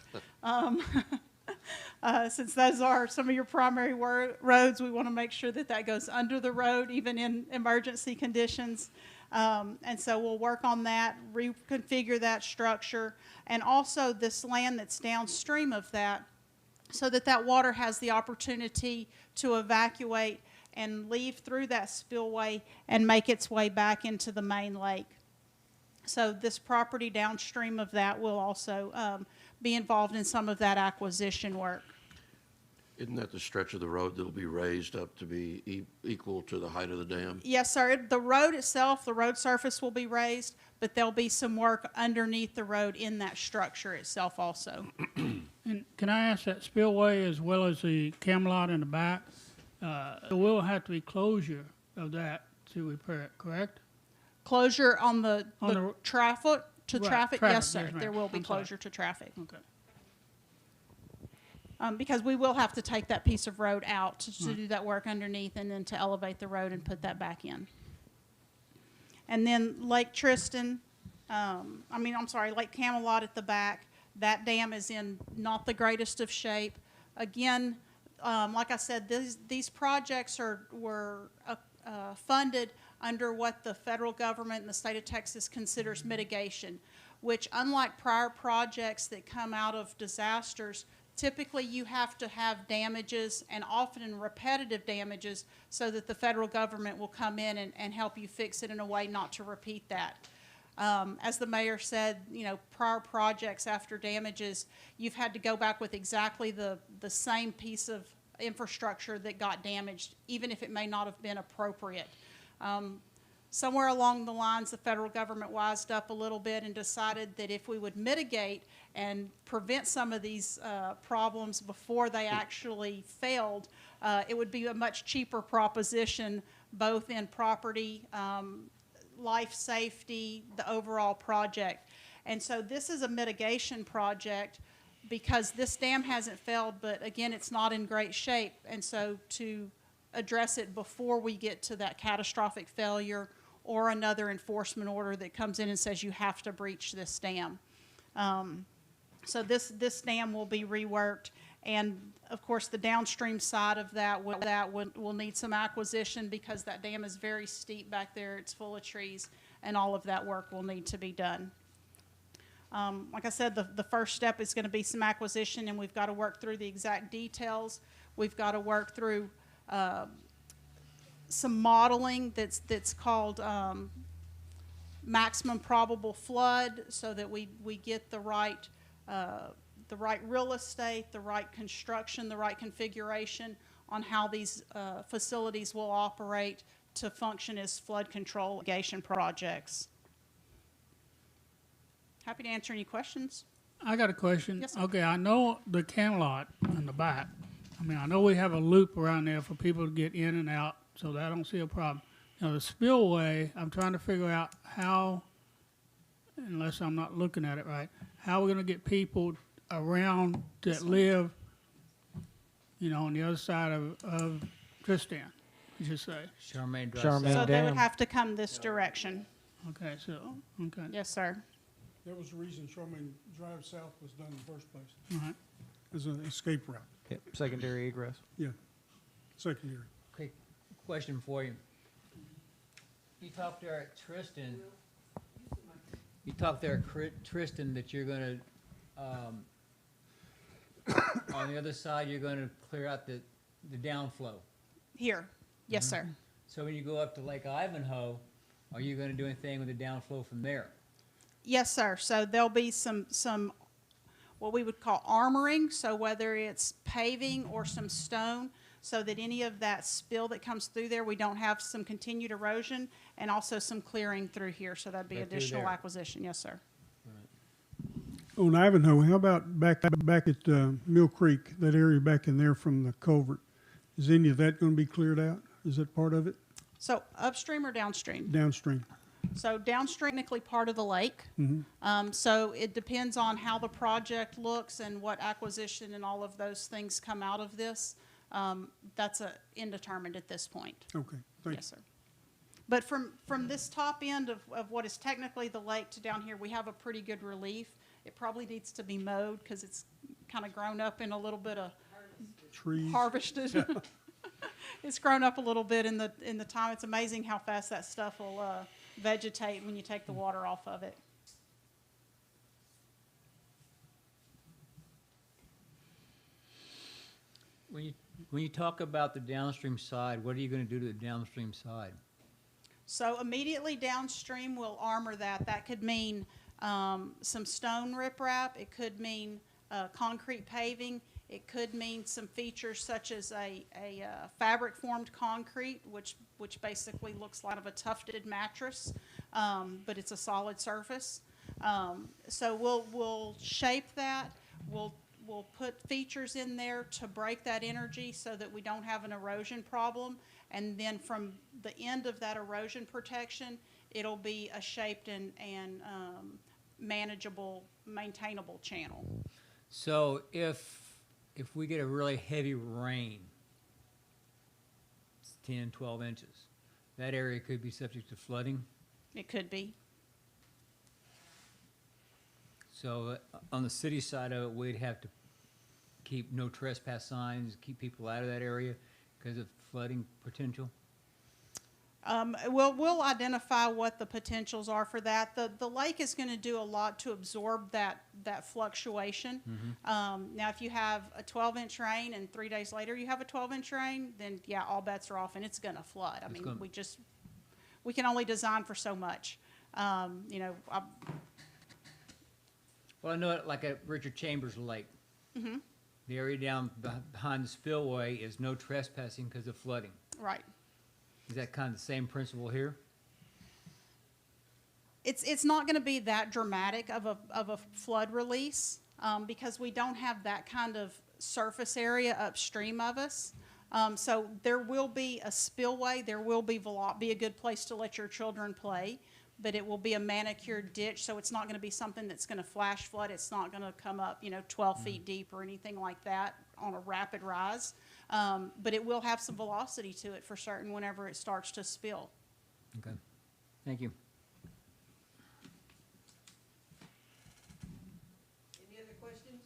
Since those are some of your primary roads, we want to make sure that that goes under the road, even in emergency conditions. And so we'll work on that, reconfigure that structure, and also this land that's downstream of that, so that that water has the opportunity to evacuate and leave through that spillway and make its way back into the main lake. So this property downstream of that will also be involved in some of that acquisition work. Isn't that the stretch of the road that'll be raised up to be equal to the height of the dam? Yes, sir. The road itself, the road surface will be raised, but there'll be some work underneath the road in that structure itself also. And can I ask that spillway as well as the Camelot in the back, there will have to be closure of that to repair it, correct? Closure on the On the- traffic, to Right, traffic? traffic, Yes, sir. yes, ma'am. There will be I'm sorry. closure to traffic. Okay. Because we will have to take that piece of road out to do that work underneath and then to elevate the road and put that back in. And then Lake Tristan, Lake Camelot at the back, that dam is in not the greatest of shape. Again, like I said, these projects were funded under what the federal government and the state of Texas considers mitigation, which, unlike prior projects that come out of disasters, typically you have to have damages, and often repetitive damages, so that the federal government will come in and help you fix it in a way not to repeat that. As the mayor said, prior projects after damages, you've had to go back with exactly the same piece of infrastructure that got damaged, even if it may not have been appropriate. Somewhere along the lines, the federal government wised up a little bit and decided that if we would mitigate and prevent some of these problems before they actually failed, it would be a much cheaper proposition, both in property, life safety, the overall project. And so this is a mitigation project because this dam hasn't failed, but again, it's not in great shape. And so to address it before we get to that catastrophic failure or another enforcement order that comes in and says you have to breach this dam. So this dam will be reworked, and of course the downstream side of that will need some acquisition because that dam is very steep back there. It's full of trees, and all of that work will need to be done. Like I said, the first step is going to be some acquisition, and we've got to work through the exact details. We've got to work through some modeling that's called maximum probable flood, so that we get the right real estate, the right construction, the right configuration on how these facilities will operate to function as flood control mitigation projects. Happy to answer any questions. I got a question. Yes, sir. Okay, I know the Camelot in the back. I know we have a loop around there for people to get in and out, so that I don't see a problem. Now, the spillway, I'm trying to figure out how, unless I'm not looking at it right, how we're going to get people around that live, on the other side of Tristan, you should say. Charmaine Drive. Charmaine. So they would Dam. have to come this direction. Okay, okay. Yes, sir. That was the reason Charmaine Drive South was done in the first place, All right. as an escape route. Yep, secondary egress. Yeah, secondary. Okay, question for you. You talked there at Tristan. Tristan, that you're gonna, on the other side, you're gonna clear out the downflow. Here. Yes, sir. So when you go up to Lake Ivanhoe, are you gonna do anything with the downflow from there? Yes, sir. So there'll be some what we would call armoring, so whether it's paving or some stone, so that any of that spill that comes through there, we don't have some continued erosion, and also some clearing through here, so that'd be Right through additional there. acquisition. Yes, sir. On Ivanhoe, how about back at Mill Creek, that area back in there from the culvert? Is any of that going to be cleared out? Is that part of it? So upstream or downstream? Downstream? So downstream, technically part of the lake. So it depends on how the project looks and what acquisition and all of those things come out of this. That's indeterminate at this point. Okay, thank you. Yes, sir. But from this top end of what is technically the lake to down here, we have a pretty good relief. It probably needs to be mowed because it's kind of grown up in a little bit of Trees? harvested. It's grown up a little bit in the time. It's amazing how fast that stuff vegetate when you take the water off of it. When you talk about the downstream side, what are you going to do to the downstream side? So immediately downstream, we'll armor that. That could mean some stone riprap. It could mean concrete paving. It could mean some features such as a fabric formed concrete, which basically looks like a tufted mattress, but it's a solid surface. So we'll shape that. We'll put features in there to break that energy so that we don't have an erosion problem. And then from the end of that erosion protection, it'll be a shaped and manageable, maintainable channel. So if we get a really heavy rain, it's 10, 12 inches, that area could be subject to flooding. It could be. So on the city side of it, we'd have to keep no trespass signs, keep people out of that area because of flooding potential. We'll identify what the potentials are for that. The lake is going to do a lot to absorb that fluctuation. Now, if you have a 12-inch rain and 3 days later you have a 12-inch rain, then yeah, all bets are off and it's going to flood. I mean, we can only design for so much. You know, Well, I know it like at Richard Chambers Lake. Mm-hmm. The area down behind the spillway is no trespassing because of flooding. right. Is that kind of the same principle here? It's not going to be that dramatic of a flood release because we don't have that kind of surface area upstream of us. So there will be a spillway. There will be a good place to let your children play, but it will be a manicured ditch. So it's not going to be something that's going to flash flood. It's not going to come up, 12 feet deep or anything like that on a rapid rise. But it will have some velocity to it for certain whenever it starts to spill. Okay. Thank you. Any other questions?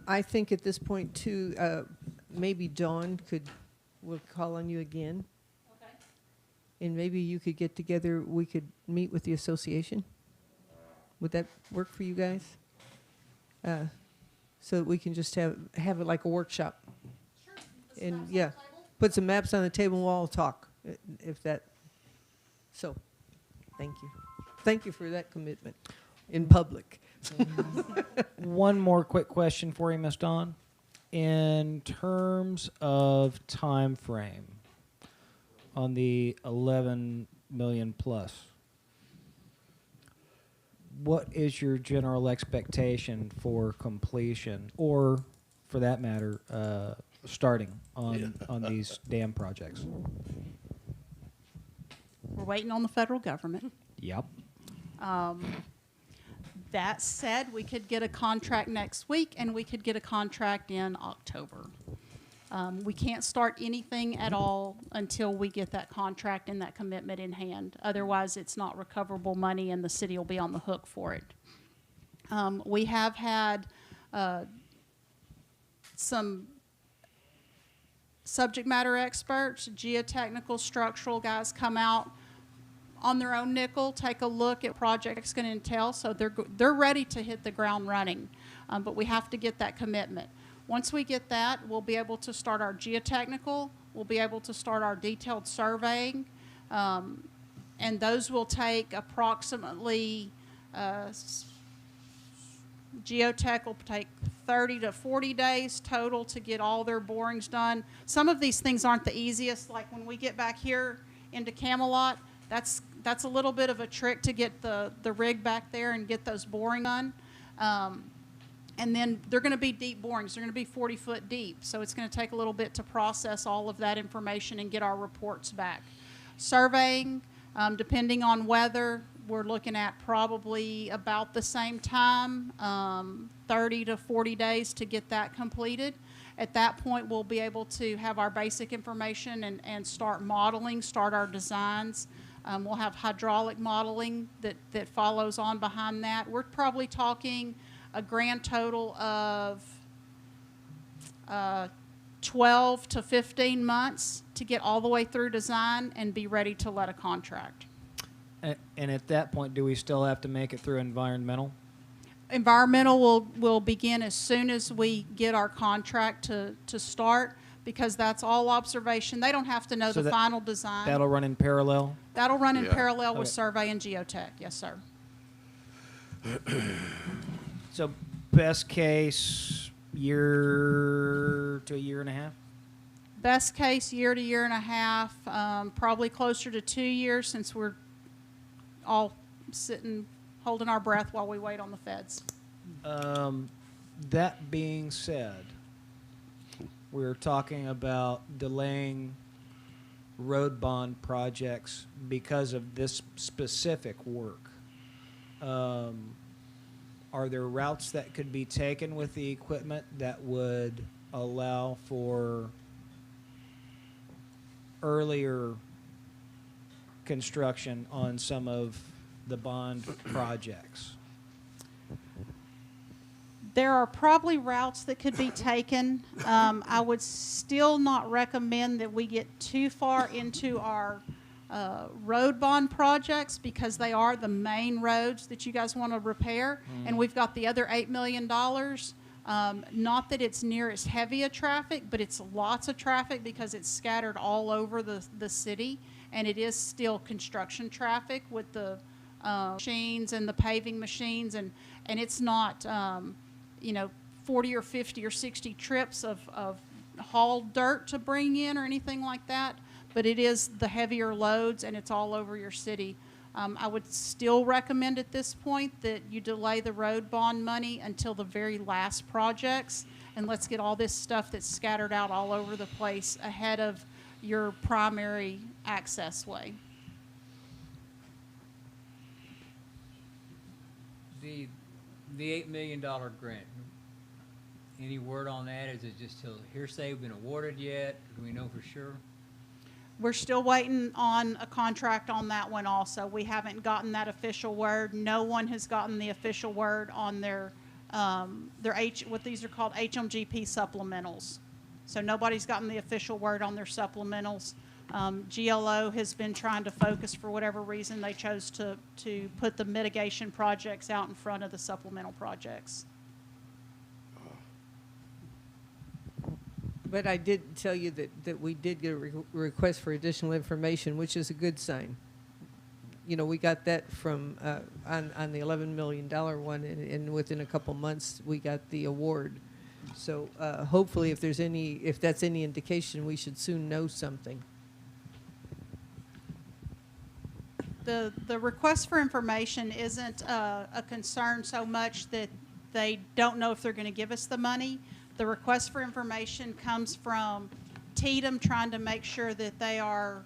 I think at this point too, maybe Dawn will call on you again. Okay. And maybe you could get together, we could meet with the association. Would that work for you guys? So that we can just have it like a workshop. Sure. And yeah, put some maps on the table and we'll all talk, if that, so, thank you. Thank you for that commitment in public. One more quick question for you, Ms. Dawn. In terms of time frame on the 11 million plus, what is your general expectation for completion, or for that matter, starting on these dam projects? We're waiting on the federal government. Yep. That said, we could get a contract next week and we could get a contract in October. We can't start anything at all until we get that contract and that commitment in hand. Otherwise, it's not recoverable money and the city will be on the hook for it. We have had some subject matter experts, geotechnical, structural guys come out on their own nickel, take a look at projects going to entail, so they're ready to hit the ground running, but we have to get that commitment. Once we get that, we'll be able to start our geotechnical, we'll be able to start our detailed surveying, and those will take approximately, geotech will take 30 to 40 days total to get all their borings done. Some of these things aren't the easiest, like when we get back here into Camelot, that's a little bit of a trick to get the rig back there and get those boring done. And then they're going to be deep borings. They're going to be 40 foot deep. So it's going to take a little bit to process all of that information and get our reports back. Surveying, depending on weather, we're looking at probably about the same time, 30 to 40 days to get that completed. At that point, we'll be able to have our basic information and start modeling, start our designs. We'll have hydraulic modeling that follows on behind that. We're probably talking a grand total of 12 to 15 months to get all the way through design and be ready to let a contract. And at that point, do we still have to make it through environmental? Environmental will begin as soon as we get our contract to start, because that's all observation. They don't have to know So the final design. That'll run in parallel? That'll run in Yeah. parallel with Okay. survey and geotech, yes, sir. So best case, year to a year and a half? Best case, year to year and a half, probably closer to 2 years, since we're all sitting, holding our breath while we wait on the feds. That being said, we're talking about delaying road bond projects because of this specific work. Are there routes that could be taken with the equipment that would allow for earlier construction on some of the bond projects? There are probably routes that could be taken. I would still not recommend that we get too far into our road bond projects, because they are the main roads that you guys want to repair, and we've got the other $8 million. Not that it's near as heavy a traffic, but it's lots of traffic because it's scattered all over the city, and it is still construction traffic with the machines and the paving machines, and it's not 40 or 50 or 60 trips of hauled dirt to bring in or anything like that, but it is the heavier loads, and it's all over your city. I would still recommend at this point that you delay the road bond money until the very last projects, and let's get all this stuff that's scattered out all over the place ahead of your primary access way. The $8 million grant, any word on that? Is it just till hearsay, been awarded yet? Do we know for sure? We're still waiting on a contract on that one also. We haven't gotten that official word. No one has gotten the official word on their what these are called HMGP supplementals. So nobody's gotten the official word on their supplementals. GLO has been trying to focus, for whatever reason. They chose to put the mitigation projects out in front of the supplemental projects. But I did tell you that we did get a request for additional information, which is a good sign. You know, we got that from, on the $11 million one, and within a couple months, we got the award. So hopefully, if that's any indication, we should soon know something. The request for information isn't a concern so much that they don't know if they're going to give us the money. The request for information comes from TDM trying to make sure that they are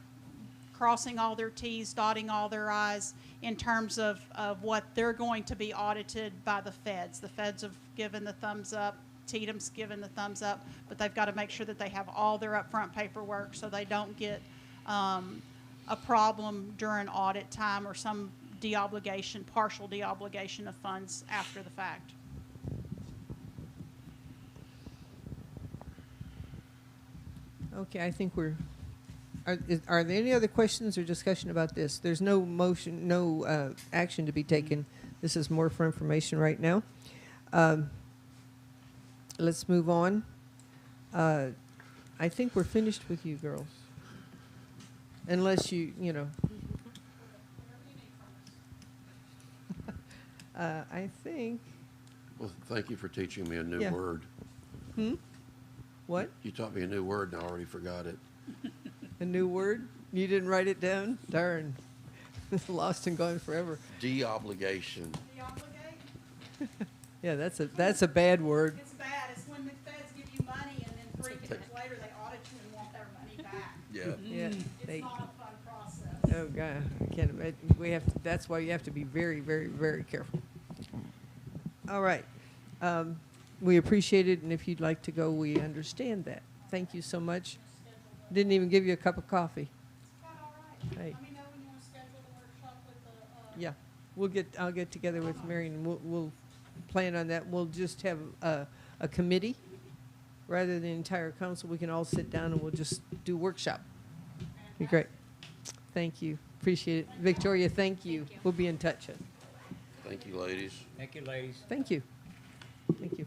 crossing all their T's, dotting all their I's in terms of what they're going to be audited by the feds. The feds have given the thumbs up. TDM's given the thumbs up, but they've got to make sure that they have all their upfront paperwork so they don't get a problem during audit time or some deobligation, partial deobligation of funds after the fact. Okay, I think are there any other questions or discussion about this? There's no motion, no action to be taken. This is more for information right now. Let's move on. I think we're finished with you girls. Unless you know. I think. Well, thank you for teaching me a new Yeah. word. What? You taught me a new word and I already forgot it. A new word? You didn't write it down? Darn. Lost and gone forever. De-obligation. Deobligate? Yeah, that's a bad word. It's bad. It's when the feds give you money and then 3 years later they audit you and want their money back. Yeah. Yeah. It's not a fun process. Oh God, I can't imagine. That's why you have to be very, very, very careful. All right. We appreciate it, and if you'd like to go, we understand that. Thank you so much. Didn't even give you a cup of coffee. It's quite all right. Hey. Let me know when you want to schedule the workshop with the. Yeah, I'll get together with Marion, and we'll plan on that. We'll just have a committee rather than the entire council, we can all sit down and we'll just do workshop. Be great. Thank you. Appreciate it. Victoria, thank you. We'll be in touch. Thank you, ladies. Thank you, ladies. Thank you. Thank you.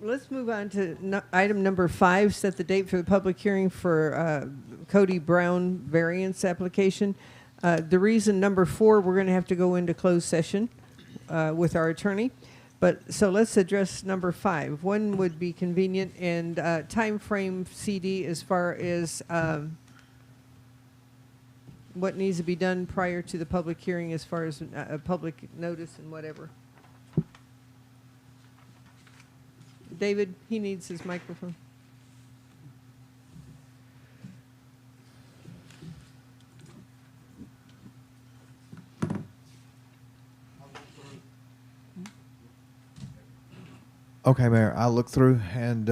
Let's move on to item number 5, set the date for the public hearing for Kodie Brown variance application. The reason number 4, we're going to have to go into closed session with our attorney. But so let's address number 5. When would be convenient, and time frame CD as far as what needs to be done prior to the public hearing as far as a public notice and whatever. David, he needs his microphone. Okay, Mayor, I looked through, and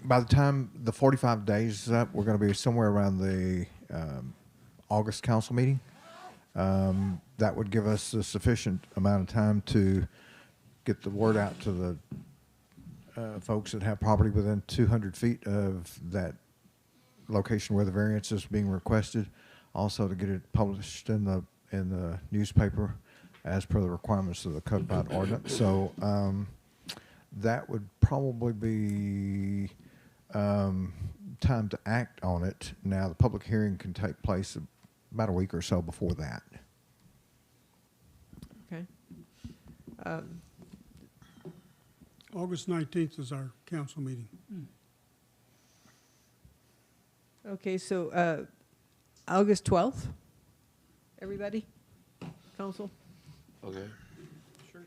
by the time the 45 days is up, we're going to be somewhere around the August council meeting. That would give us a sufficient amount of time to get the word out to the folks that have property within 200 feet of that location where the variance is being requested. Also, to get it published in the newspaper as per the requirements of the codified ordinance. So that would probably be time to act on it. Now, the public hearing can take place about a week or so before that. Okay. August 19th is our council meeting. Okay, so August 12th, everybody? Council? Okay.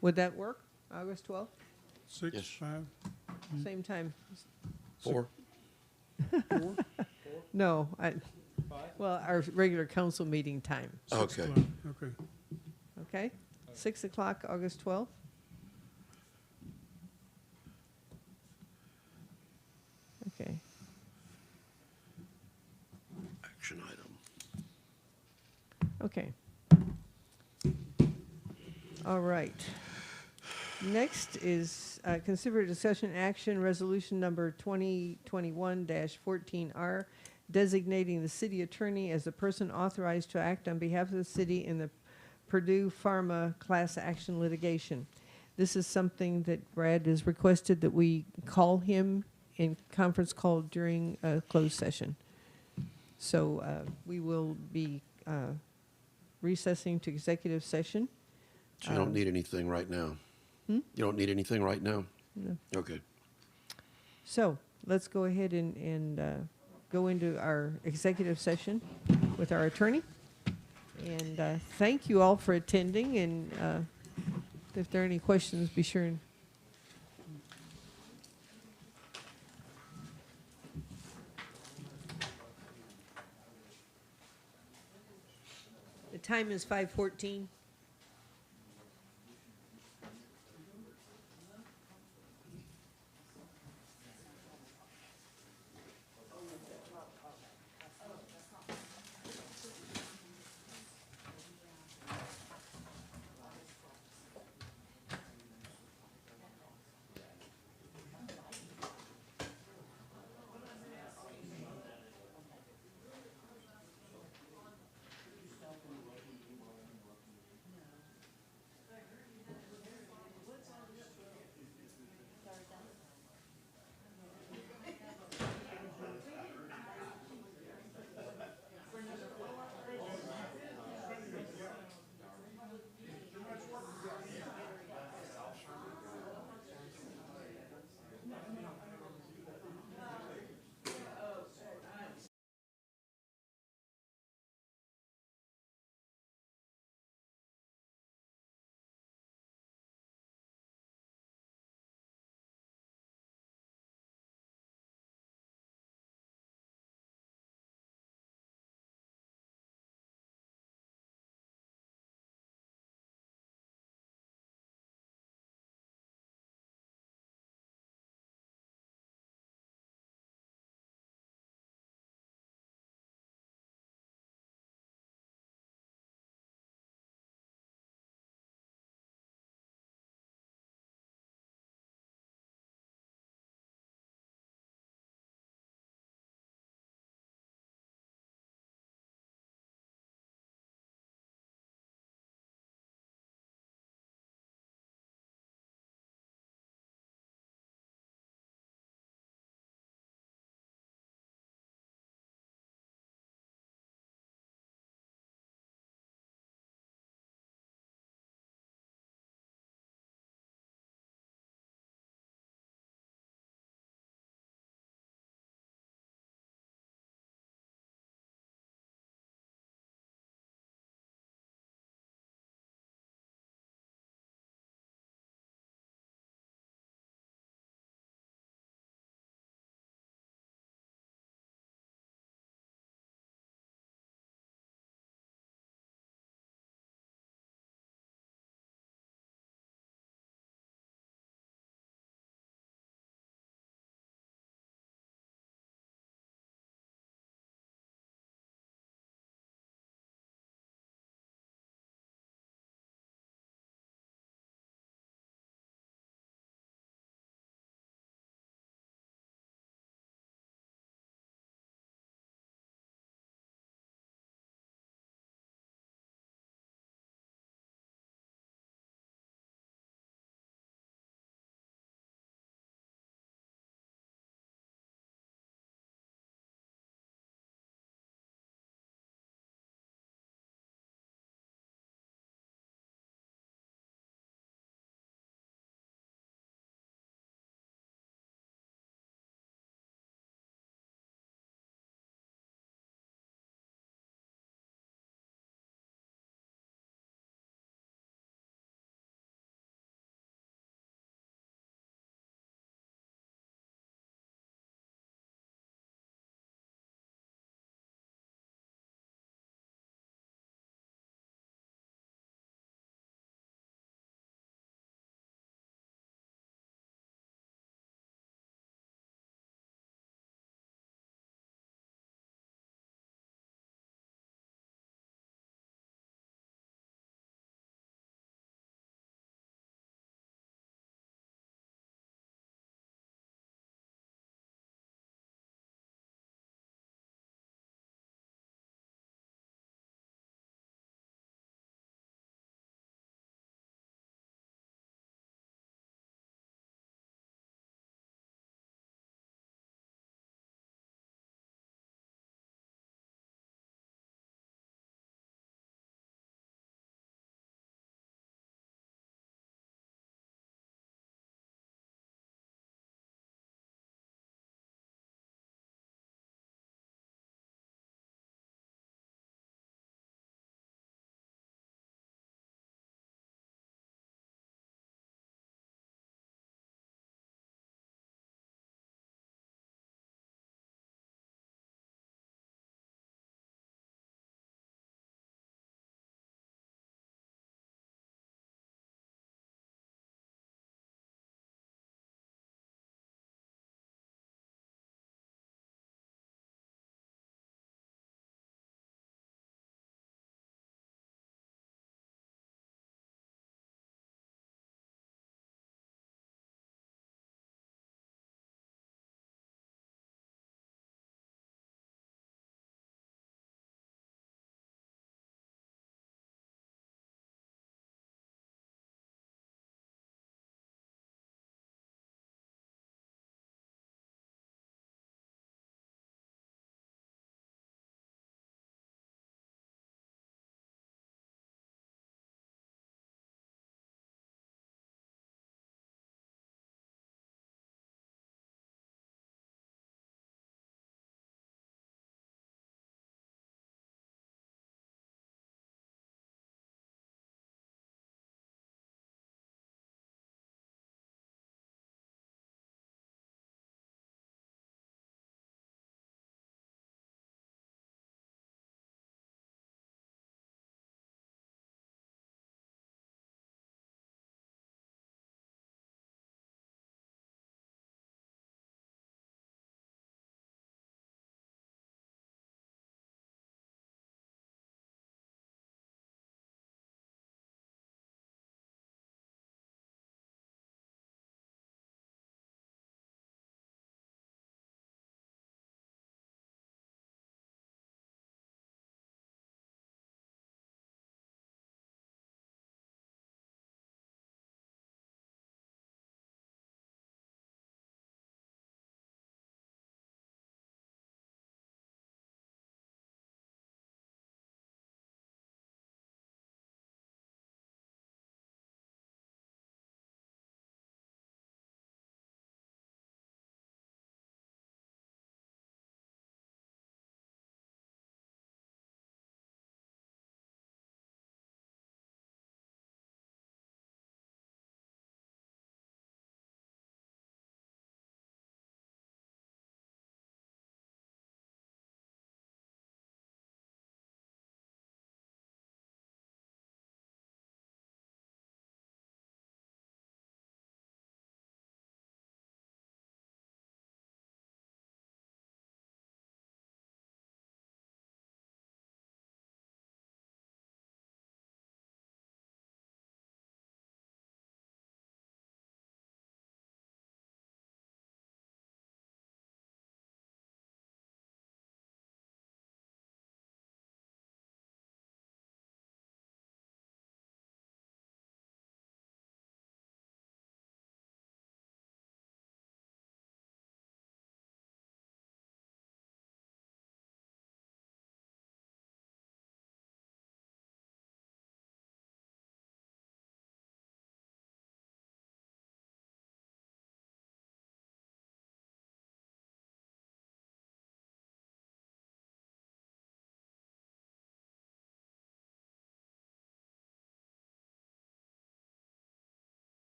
Would that work? August 12th? 6, Yes. 5, Same time? 4. 4? No, well, our regular council meeting time. Okay. Okay. Okay? 6 o'clock, August 12th? Okay. Action item. Okay. All right. Next is consider discussion action resolution number 2021-14R, designating the city attorney as the person authorized to act on behalf of the city in the Purdue Pharma class action litigation. This is something that Brad has requested that we call him in conference call during a closed session. So we will be recessing to executive session. So you don't need anything right now? You don't need anything right now? No. Okay. So let's go ahead and go into our executive session with our attorney. And thank you all for attending. And if there are any questions, be sure and. The time is 5:14.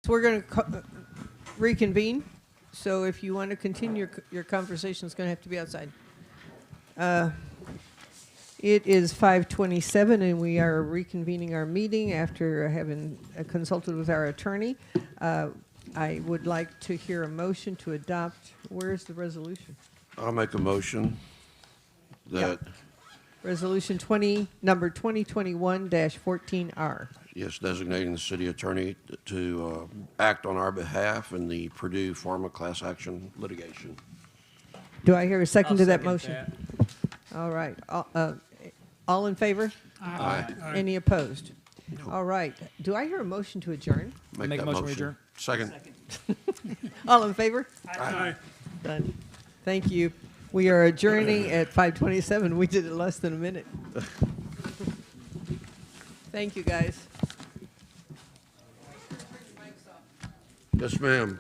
We're going to reconvene, so if you want to continue your conversation, it's going to have to be outside. It is 5:27, and we are reconvening our meeting after having consulted with our attorney. I would like to hear a motion to adopt. Where's the resolution? I'll make a motion that, Resolution number 2021-14R. yes, designating the city attorney to act on our behalf in the Purdue Pharma class action litigation. Do I hear a second I'll to that second motion? that. All right. All in favor? Aye. Any opposed? All right. Do I hear a motion to adjourn? Make a that motion to adjourn. Second. All in favor? Aye. Done. Thank you. We are adjourning at 5:27. We did it less than a minute. Thank you, guys. Yes, ma'am.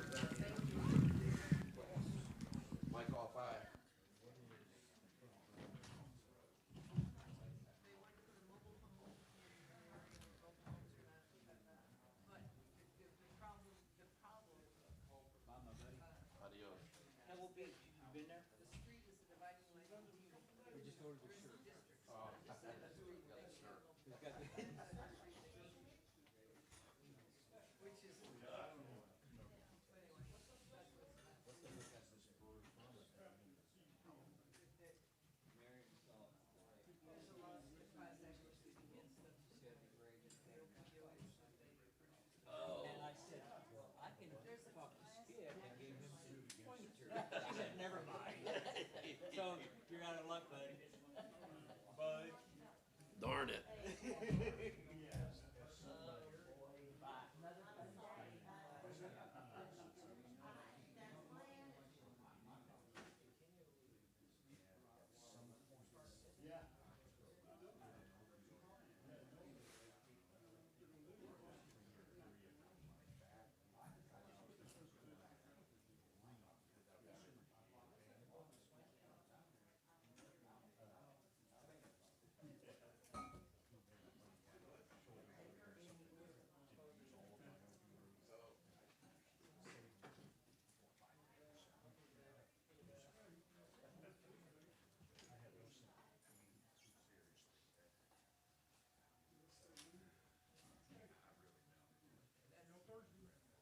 Darn it.